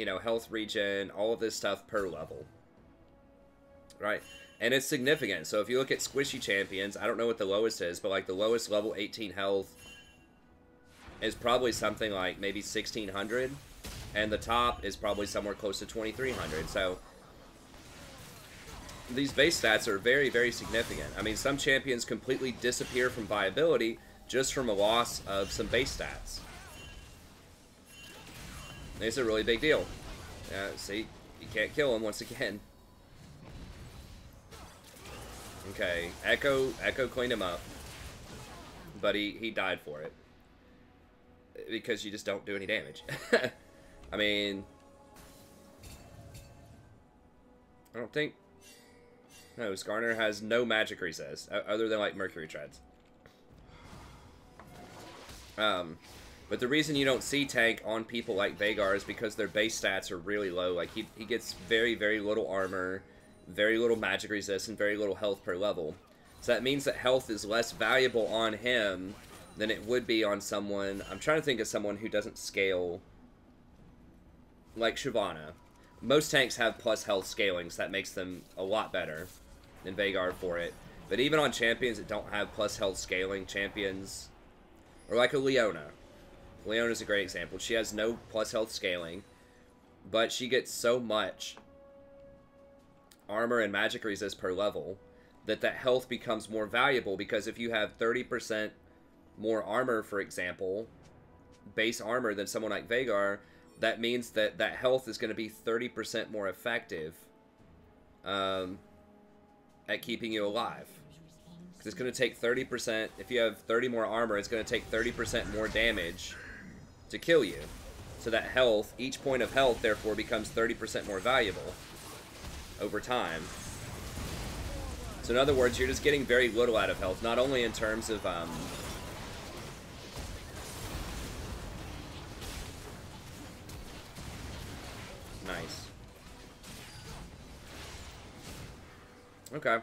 know, health regen, all of this stuff per level. Right? And it's significant. So if you look at squishy champions, I don't know what the lowest is, but like the lowest level 18 health is probably something like maybe 1600. And the top is probably somewhere close to 2300. So these base stats are very, very significant. I mean, some champions completely disappear from viability just from a loss of some base stats. It's a really big deal. See, you can't kill him once again. Okay, Echo cleaned him up, but he died for it because you just don't do any damage. I mean, I don't think. No, Skarner has no magic resist other than like Mercury Treads. But the reason you don't see tank on people like Veigar is because their base stats are really low. Like he gets very, very little armor, very little magic resist, and very little health per level. So that means that health is less valuable on him than it would be on someone... I'm trying to think of someone who doesn't scale like Shyvana. Most tanks have plus health scaling, so that makes them a lot better than Veigar for it. But even on champions that don't have plus health scaling, champions... or like a Leona. Leona's a great example. She has no plus health scaling, but she gets so much armor and magic resist per level that health becomes more valuable, because if you have 30% more armor, for example, base armor than someone like Veigar, that means that health is going to be 30% more effective at keeping you alive. Because it's going to take 30%, if you have 30 more armor, it's going to take 30% more damage to kill you. So that health, each point of health, therefore, becomes 30% more valuable over time. So in other words, you're just getting very little out of health, not only in terms of Okay.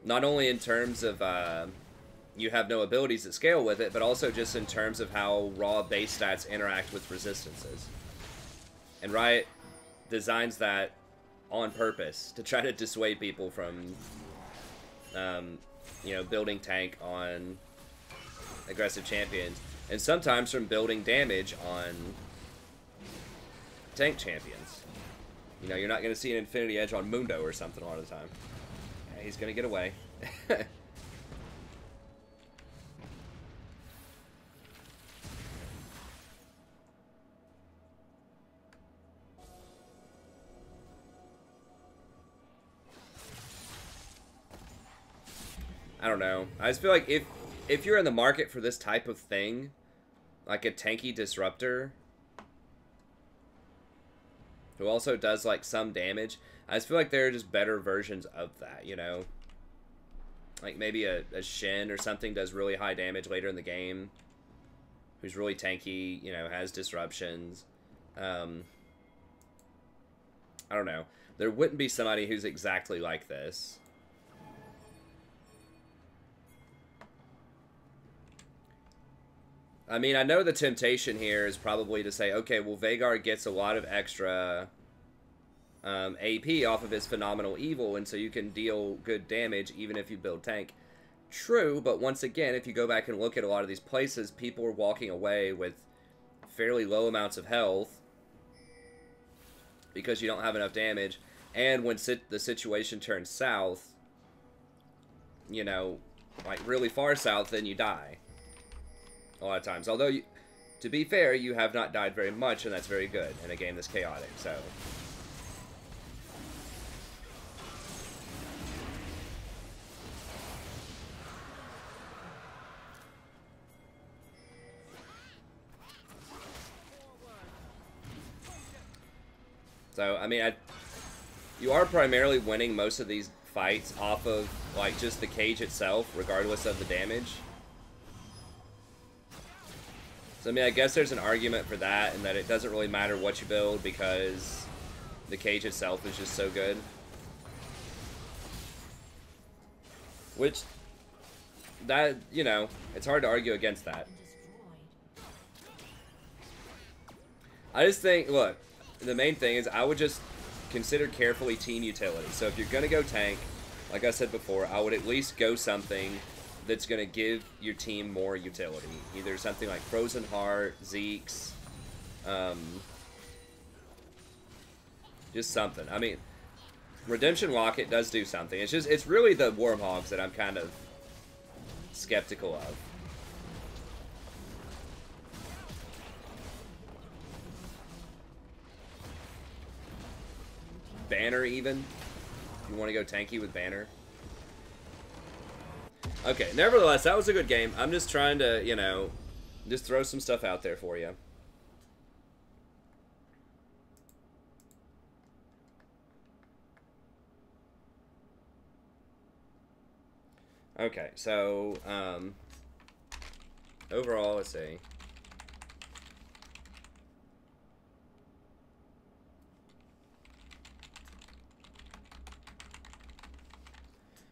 Not only in terms of you have no abilities that scale with it, but also just in terms of how raw base stats interact with resistances. And Riot designs that on purpose to try to dissuade people from, you know, building tank on aggressive champions, and sometimes from building damage on tank champions. You know, you're not going to see an Infinity Edge on Mundo or something a lot of the time. Yeah, he's going to get away. I don't know. I just feel like if you're in the market for this type of thing, like a tanky disruptor who also does like some damage, I just feel like there are just better versions of that, you know? Like maybe a Shen or something does really high damage later in the game, who's really tanky, you know, has disruptions. I don't know. There wouldn't be somebody who's exactly like this. I mean, I know the temptation here is probably to say, okay, well, Veigar gets a lot of extra AP off of his Phenomenal Evil, and so you can deal good damage even if you build tank. True, but once again, if you go back and look at a lot of these places, people are walking away with fairly low amounts of health because you don't have enough damage, and when the situation turns south, you know, like really far south, then you die. A lot of times. Although, to be fair, you have not died very much, and that's very good in a game that's chaotic, so. So, I mean, you are primarily winning most of these fights off of, like, just the cage itself, regardless of the damage. So, I mean, I guess there's an argument for that, and that it doesn't really matter what you build because the cage itself is just so good. Which, that, you know, it's hard to argue against that. I just think, look, the main thing is I would just consider carefully team utility. So if you're going to go tank, like I said before, I would at least go something that's going to give your team more utility. Either something like Frozen Heart, Zeke's, just something. I mean, Redemption Locket does do something. It's really the Wormhogs that I'm kind of skeptical of. Banner, even. If you want to go tanky with Banner. Okay, nevertheless, that was a good game. I'm just trying to, you know, just throw some stuff out there for you. Okay, so, overall, let's see.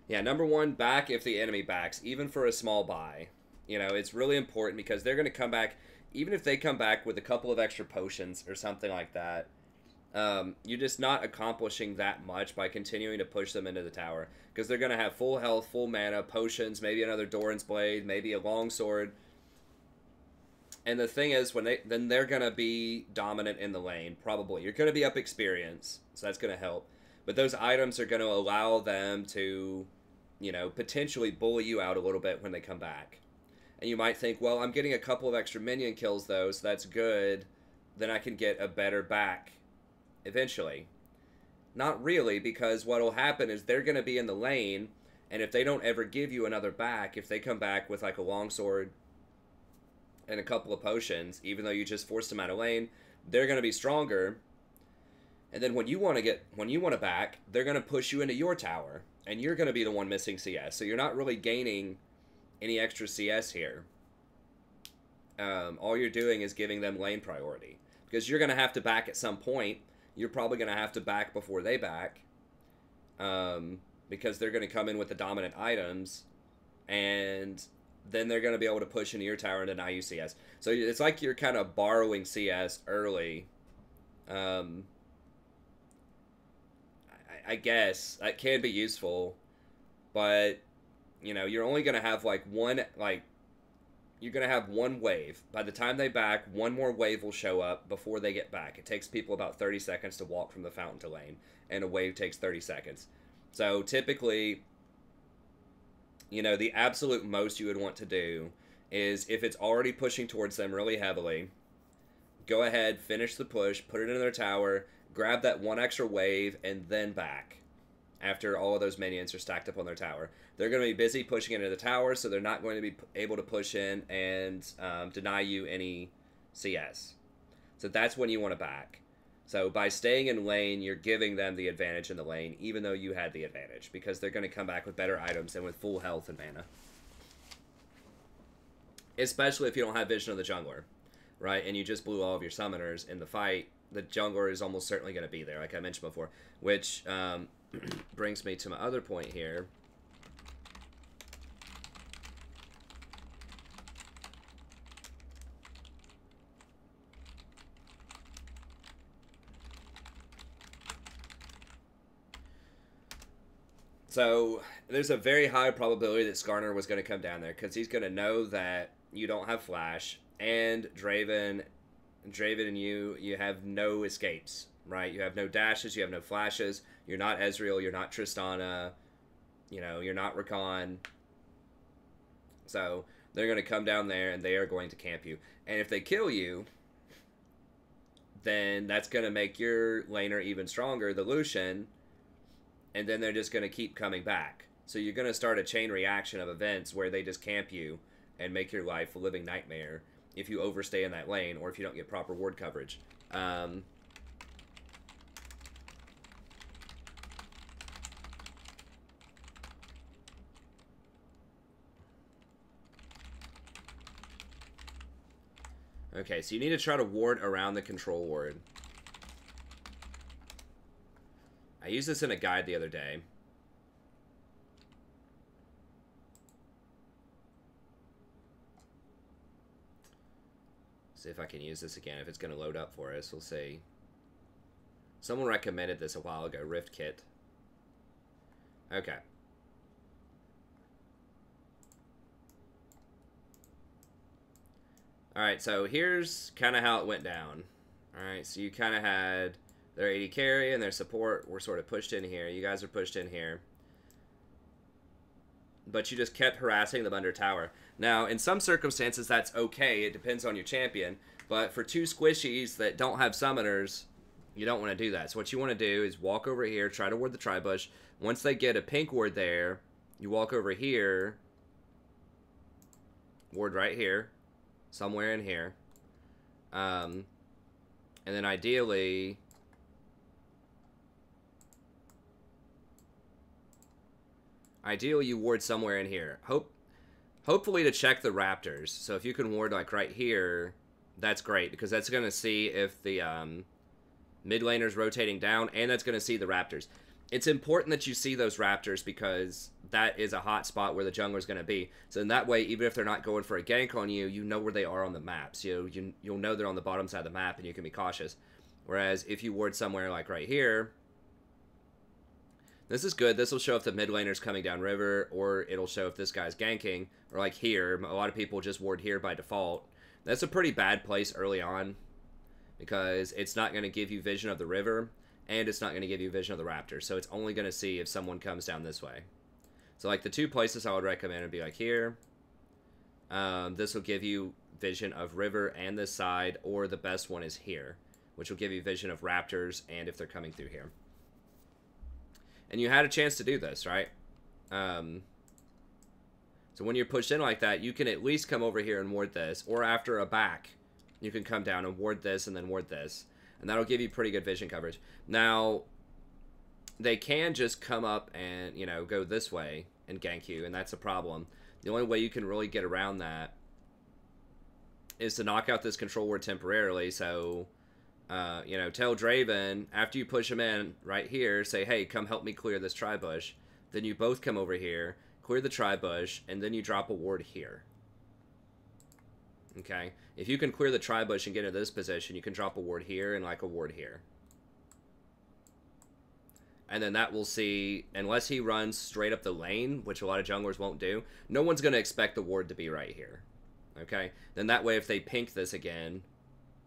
Yeah, number one, back if the enemy backs, even for a small buy. You know, it's really important because they're going to come back, even if they come back with a couple of extra potions or something like that, you're just not accomplishing that much by continuing to push them into the tower. Because they're going to have full health, full mana, potions, maybe another Doran's Blade, maybe a longsword. And the thing is, then they're going to be dominant in the lane, probably. You're going to be up experience, so that's going to help. But those items are going to allow them to, you know, potentially bully you out a little bit when they come back. And you might think, well, I'm getting a couple of extra minion kills, though, so that's good. Then I can get a better back eventually. Not really, because what will happen is they're going to be in the lane, and if they don't ever give you another back, if they come back with like a longsword and a couple of potions, even though you just forced them out of lane, they're going to be stronger. And then when you want to back, they're going to push you into your tower, and you're going to be the one missing CS. So you're not really gaining any extra CS here. All you're doing is giving them lane priority, because you're going to have to back at some point. You're probably going to have to back before they back. But because they're going to come in with the dominant items, and then they're going to be able to push into your tower and deny you CS. So it's like you're kind of borrowing CS early. I guess that can be useful, but you know, you're only going to have like you're going to have one wave. By the time they back, one more wave will show up before they get back. It takes people about 30 seconds to walk from the fountain to lane, and a wave takes 30 seconds. So typically, you know, the absolute most you would want to do is, if it's already pushing towards them really heavily, go ahead, finish the push, put it in their tower, grab that one extra wave, and then back after all of those minions are stacked up on their tower. They're going to be busy pushing into the tower, so they're not going to be able to push in and deny you any CS. So that's when you want to back. So by staying in lane, you're giving them the advantage in the lane, even though you had the advantage, because they're going to come back with better items and with full health and mana. Especially if you don't have Vision of the Jungler, right? And you just blew all of your summoners in the fight, the jungler is almost certainly going to be there, like I mentioned before. Which brings me to my other point here. So there's a very high probability that Skarner was going to come down there, because he's going to know that you don't have flash, and Draven and you have no escapes, right? You have no dashes, you have no flashes, you're not Ezreal, you're not Tristana, you know, you're not Rakan. So they're going to come down there and they are going to camp you. And if they kill you, then that's going to make your laner even stronger, the Lucian, and then they're just going to keep coming back. So you're going to start a chain reaction of events where they just camp you and make your life a living nightmare if you overstay in that lane, or if you don't get proper ward coverage. Okay, so you need to try to ward around the control ward. I used this in a guide the other day. See if I can use this again, if it's going to load up for us. We'll see. Someone recommended this a while ago, Rift Kit. Okay. Alright, so here's kind of how it went down. Alright, so you kind of had their AD carry and their support were sort of pushed in here. You guys are pushed in here. But you just kept harassing them under tower. Now, in some circumstances, that's okay. It depends on your champion. But for two squishies that don't have summoners, you don't want to do that. So what you want to do is walk over here, try to ward the tri-bush. Once they get a pink ward there, you walk over here, ward right here, somewhere in here. And then ideally, you ward somewhere in here. Hopefully to check the raptors. So if you can ward like right here, that's great, because that's going to see if the mid laner's rotating down, and that's going to see the raptors. It's important that you see those raptors, because that is a hot spot where the jungler's going to be. So in that way, even if they're not going for a gank on you, you know where they are on the map. So you'll know they're on the bottom side of the map, and you can be cautious. Whereas if you ward somewhere like right here, this is good. This will show if the mid laner's coming down river, or it'll show if this guy's ganking, or like here. A lot of people just ward here by default. That's a pretty bad place early on, because it's not going to give you vision of the river, and it's not going to give you vision of the raptor. So it's only going to see if someone comes down this way. So like the two places I would recommend would be like here. This will give you vision of river and this side, or the best one is here, which will give you vision of raptors and if they're coming through here. And you had a chance to do this, right? So when you're pushed in like that, you can at least come over here and ward this. Or after a back, you can come down and ward this and then ward this. And that'll give you pretty good vision coverage. Now, they can just come up and, you know, go this way and gank you, and that's a problem. The only way you can really get around that is to knock out this control ward temporarily. So, you know, tell Draven, after you push him in right here, say, hey, come help me clear this tri-bush. then you both come over here, clear the tri-bush, and then you drop a ward here. Okay? If you can clear the tri-bush and get into this position, you can drop a ward here and, like, a ward here. And then that will see, unless he runs straight up the lane, which a lot of junglers won't do, no one's going to expect the ward to be right here. Okay? Then that way, if they pink this again,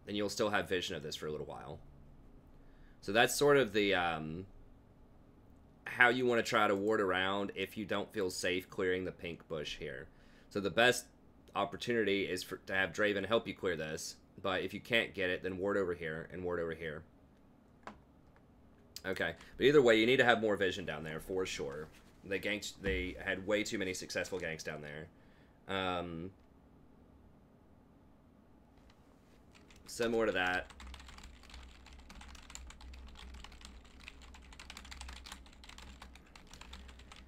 then you'll still have vision of this for a little while. So that's sort of the, how you want to try to ward around if you don't feel safe clearing the pink bush here. So the best opportunity is to have Draven help you clear this, but if you can't get it, then ward over here and ward over here. Okay, but either way, you need to have more vision down there for sure. They had way too many successful ganks down there. Similar to that.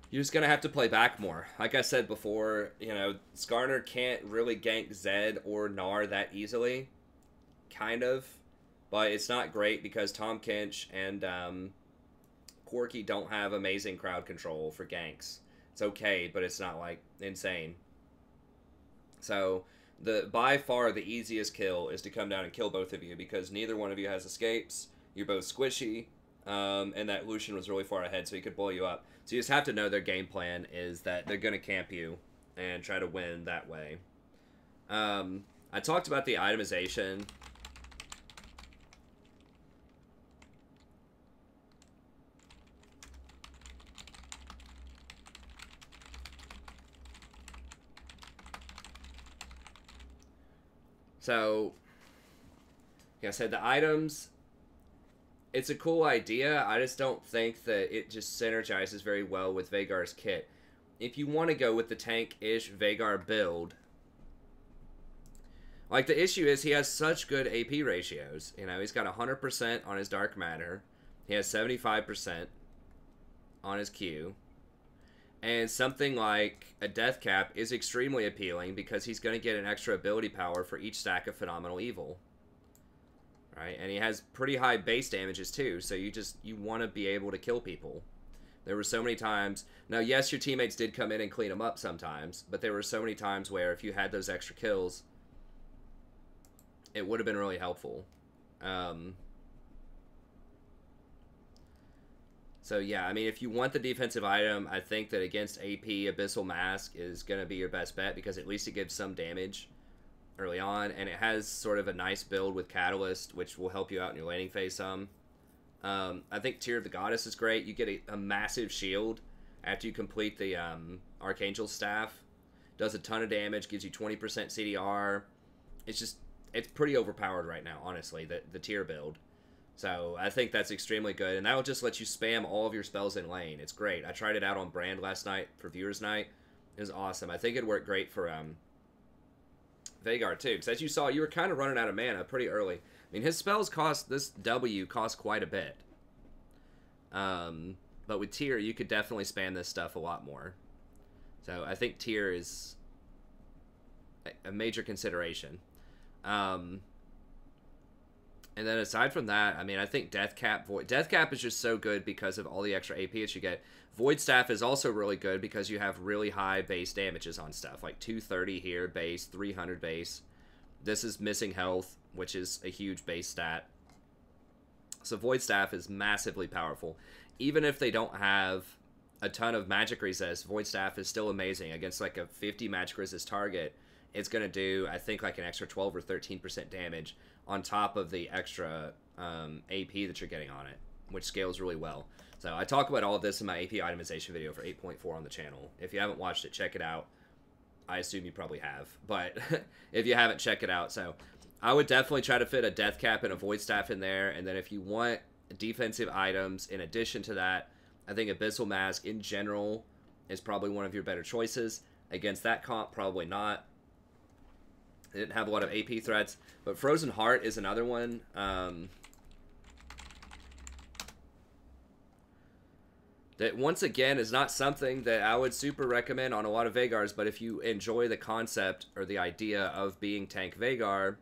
You're just going to have to play back more. Like I said before, you know, Skarner can't really gank Zed or Gnar that easily. Kind of. But it's not great because Tom Kinch and Corki don't have amazing crowd control for ganks. It's okay, but it's not, like, insane. So, by far the easiest kill is to come down and kill both of you because neither one of you has escapes. You're both squishy. And that Lucian was really far ahead, so he could blow you up. So you just have to know their game plan is that they're going to camp you and try to win that way. I talked about the itemization. So, like I said, the items... It's a cool idea. I just don't think that it just synergizes very well with Veigar's kit. If you want to go with the tank-ish Veigar build, like the issue is he has such good AP ratios. You know, he's got 100% on his Dark Matter. He has 75% on his Q. And something like a Death Cap is extremely appealing because he's going to get an extra ability power for each stack of Phenomenal Evil. Right, and he has pretty high base damages too, so you want to be able to kill people. There were so many times... Now, yes, your teammates did come in and clean them up sometimes, but there were so many times where if you had those extra kills, it would have been really helpful. So, yeah, I mean, if you want the defensive item, I think that against AP, Abyssal Mask is going to be your best bet because at least it gives some damage early on, and it has sort of a nice build with Catalyst, which will help you out in your laning phase some. I think Tear of the Goddess is great. You get a massive shield after you complete the Archangel Staff. Does a ton of damage, gives you 20% CDR. It's pretty overpowered right now, honestly, the Tear build. So I think that's extremely good, and that will just let you spam all of your spells in lane. It's great. I tried it out on Brand last night for Viewers Night. It was awesome. I think it'd work great for Veigar too, because as you saw, you were kind of running out of mana pretty early. I mean, his spells cost, this W cost quite a bit. But with Tyr, you could definitely spam this stuff a lot more. So I think Tyr is a major consideration. And then aside from that, I mean, I think Death Cap is just so good because of all the extra AP that you get. Void Staff is also really good because you have really high base damages on stuff, like 230 here base, 300 base. This is missing health, which is a huge base stat. So Void Staff is massively powerful. Even if they don't have a ton of magic resist, Void Staff is still amazing. Against like a 50 magic resist target, it's going to do, I think, like an extra 12 or 13% damage on top of the extra AP that you're getting on it, which scales really well. So I talk about all of this in my AP itemization video for 8.4 on the channel. If you haven't watched it, check it out. I assume you probably have, but if you haven't, check it out. So I would definitely try to fit a Death Cap and a Void Staff in there, and then if you want defensive items in addition to that, I think Abyssal Mask in general is probably one of your better choices. Against that comp, probably not. They didn't have a lot of AP threats, but Frozen Heart is another one. That, once again, is not something that I would super recommend on a lot of Veigars, but if you enjoy the concept or the idea of being tank Veigar,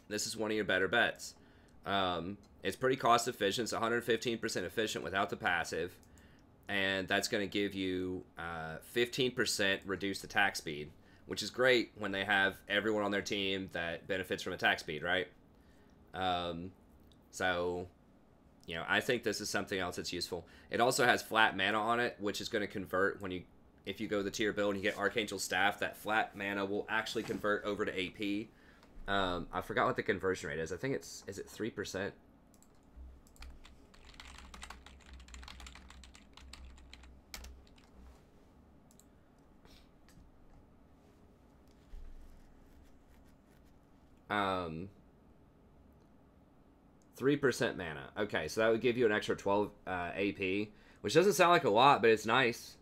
this is one of your better bets. It's pretty cost efficient. It's 115% efficient without the passive. and that's going to give you 15% reduced attack speed, which is great when they have everyone on their team that benefits from attack speed, right? So, you know, I think this is something else that's useful. It also has flat mana on it, which is going to convert if you go the tier build and you get Archangel Staff, that flat mana will actually convert over to AP. I forgot what the conversion rate is. I think is it 3%? Um, 3% mana. Okay, so that would give you an extra 12 AP, which doesn't sound like a lot, but it's nice.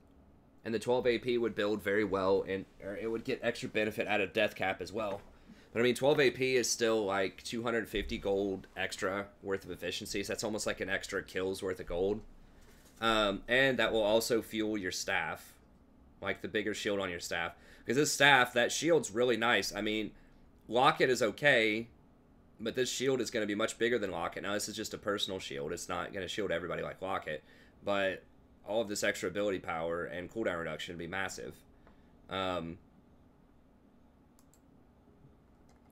And the 12 AP would build very well, and or it would get extra benefit out of Death Cap as well. But I mean, 12 AP is still like 250 gold extra worth of efficiency, so that's almost like an extra kill's worth of gold. And that will also fuel your staff, like the bigger shield on your staff. Because this staff, that shield's really nice. I mean, Locket is okay, but this shield is going to be much bigger than Locket. Now, this is just a personal shield. It's not going to shield everybody like Locket, but all of this extra ability power and cooldown reduction would be massive.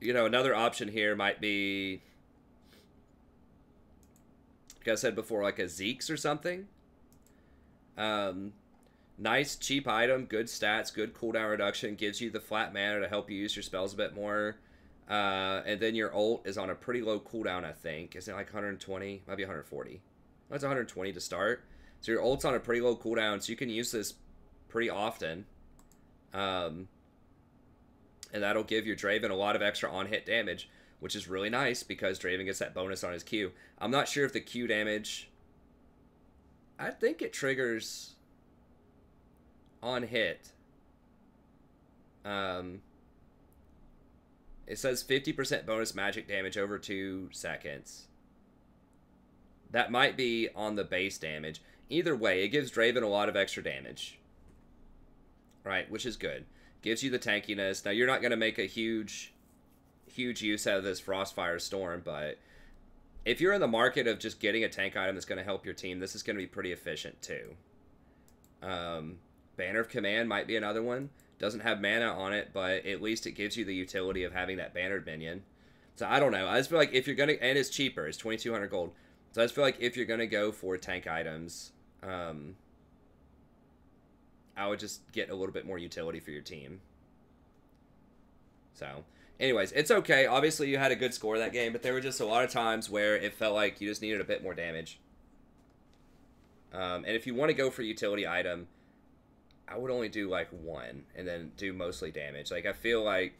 You know, another option here might be, like I said before, like a Zeke's or something. Nice, cheap item, good stats, good cooldown reduction, gives you the flat mana to help you use your spells a bit more. And then your ult is on a pretty low cooldown, I think. Isn't it like 120? Might be 140. That's 120 to start. So your ult's on a pretty low cooldown, so you can use this pretty often. And that'll give your Draven a lot of extra on-hit damage, which is really nice because Draven gets that bonus on his Q. I'm not sure if the Q damage... I think it triggers on hit. It says 50% bonus magic damage over 2 seconds. That might be on the base damage. Either way, it gives Draven a lot of extra damage. Right, which is good. Gives you the tankiness. Now, you're not going to make a huge use out of this Frostfire Storm, but if you're in the market of just getting a tank item that's going to help your team, this is going to be pretty efficient, too. Banner of Command might be another one. Doesn't have mana on it, but at least it gives you the utility of having that bannered minion. So, I don't know. I just feel like if you're going to... And it's cheaper. It's 2,200 gold. So, I just feel like if you're going to go for tank items... I would just get a little bit more utility for your team. So, anyways, it's okay. Obviously, you had a good score that game, but there were just a lot of times where it felt like you just needed a bit more damage. And if you want to go for utility item, I would only do like one and then do mostly damage. Like, I feel like,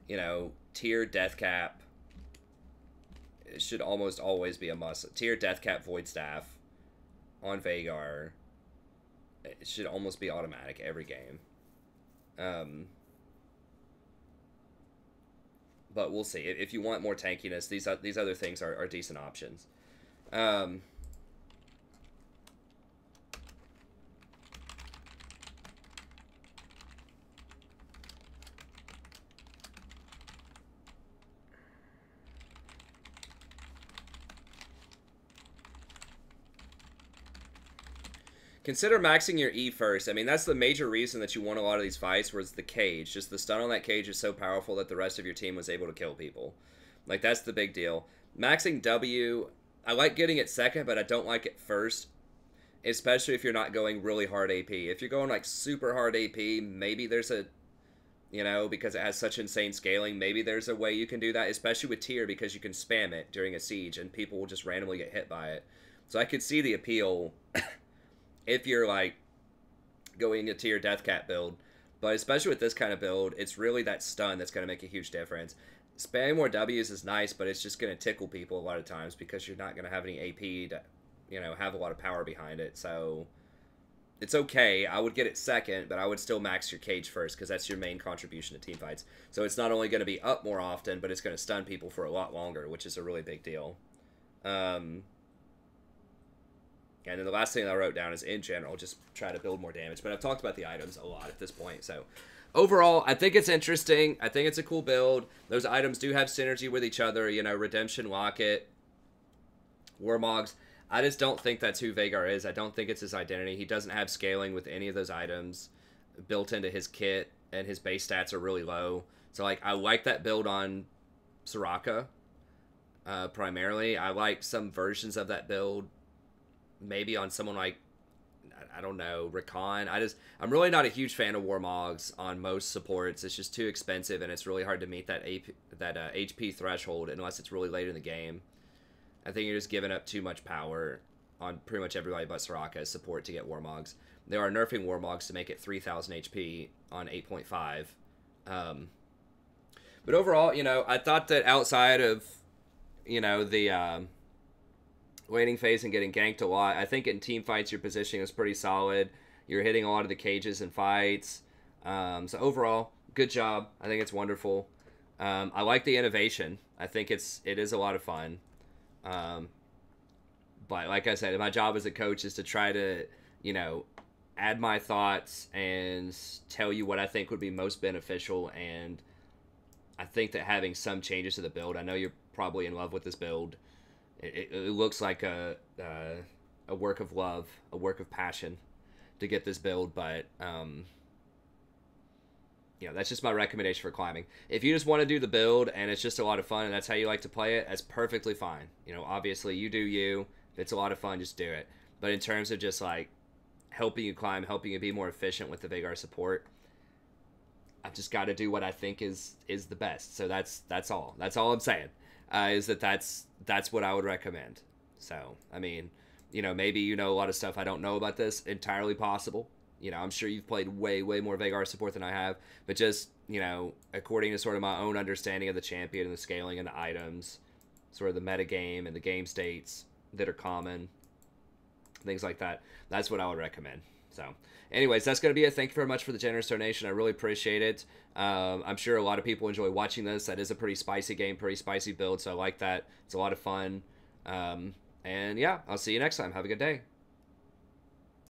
you know, tier Death Cap, it should almost always be a must. Tier Death Cap Void Staff on Veigar, it should almost be automatic every game. But we'll see. If you want more tankiness, these other things are decent options. Consider maxing your E first. I mean, that's the major reason that you won a lot of these fights was the cage. Just the stun on that cage is so powerful that the rest of your team was able to kill people. Like, that's the big deal. Maxing W, I like getting it second, but I don't like it first. Especially if you're not going really hard AP. If you're going, like, super hard AP, maybe there's a... You know, because it has such insane scaling, maybe there's a way you can do that. Especially with tier, because you can spam it during a siege, and people will just randomly get hit by it. So I could see the appeal... if you're, like, going a tier Death Cap build. But especially with this kind of build, it's really that stun that's going to make a huge difference. Spamming more W's is nice, but it's just going to tickle people a lot of times because you're not going to have any AP to, you know, have a lot of power behind it. So, it's okay. I would get it second, but I would still max your cage first because that's your main contribution to team fights. So, it's not only going to be up more often, but it's going to stun people for a lot longer, which is a really big deal. And then the last thing that I wrote down is, in general, just try to build more damage. But I've talked about the items a lot at this point. So, overall, I think it's interesting. I think it's a cool build. Those items do have synergy with each other. You know, Redemption, Locket, Warmogs. I just don't think that's who Veigar is. I don't think it's his identity. He doesn't have scaling with any of those items built into his kit, and his base stats are really low. So, like, I like that build on Soraka, primarily. I like some versions of that build, maybe on someone like, I don't know, Rakan. I'm really not a huge fan of Warmogs on most supports. It's just too expensive, and it's really hard to meet that HP threshold unless it's really late in the game. I think you're just giving up too much power on pretty much everybody but Soraka as support to get Warmogs. They are nerfing Warmogs to make it 3,000 HP on 8.5. But overall, you know, I thought that outside of, you know, the waiting phase and getting ganked a lot, I think in team fights your positioning is pretty solid. You're hitting a lot of the cages and fights. So overall, good job. I think it's wonderful. I like the innovation. I think it is a lot of fun. But like I said, my job as a coach is to try to, you know, add my thoughts and tell you what I think would be most beneficial. And I think that having some changes to the build, I know you're probably in love with this build. It looks like a work of love, a work of passion to get this build, but you know, that's just my recommendation for climbing. If you just want to do the build and it's just a lot of fun and that's how you like to play it, that's perfectly fine. You know, obviously you do you. If it's a lot of fun, just do it. But in terms of just like helping you climb, helping you be more efficient with the Veigar support, I've just got to do what I think is the best. So that's all. That's all I'm saying. Is that's what I would recommend. So, I mean, you know, maybe you know a lot of stuff I don't know about this. Entirely possible. You know, I'm sure you've played way more Veigar support than I have. But just, you know, according to sort of my own understanding of the champion and the scaling and the items, sort of the meta game and the game states that are common, things like that, that's what I would recommend. So, anyways, that's going to be it. Thank you very much for the generous donation. I really appreciate it. I'm sure a lot of people enjoy watching this. That is a pretty spicy game, pretty spicy build, so I like that. It's a lot of fun. And yeah, I'll see you next time. Have a good day.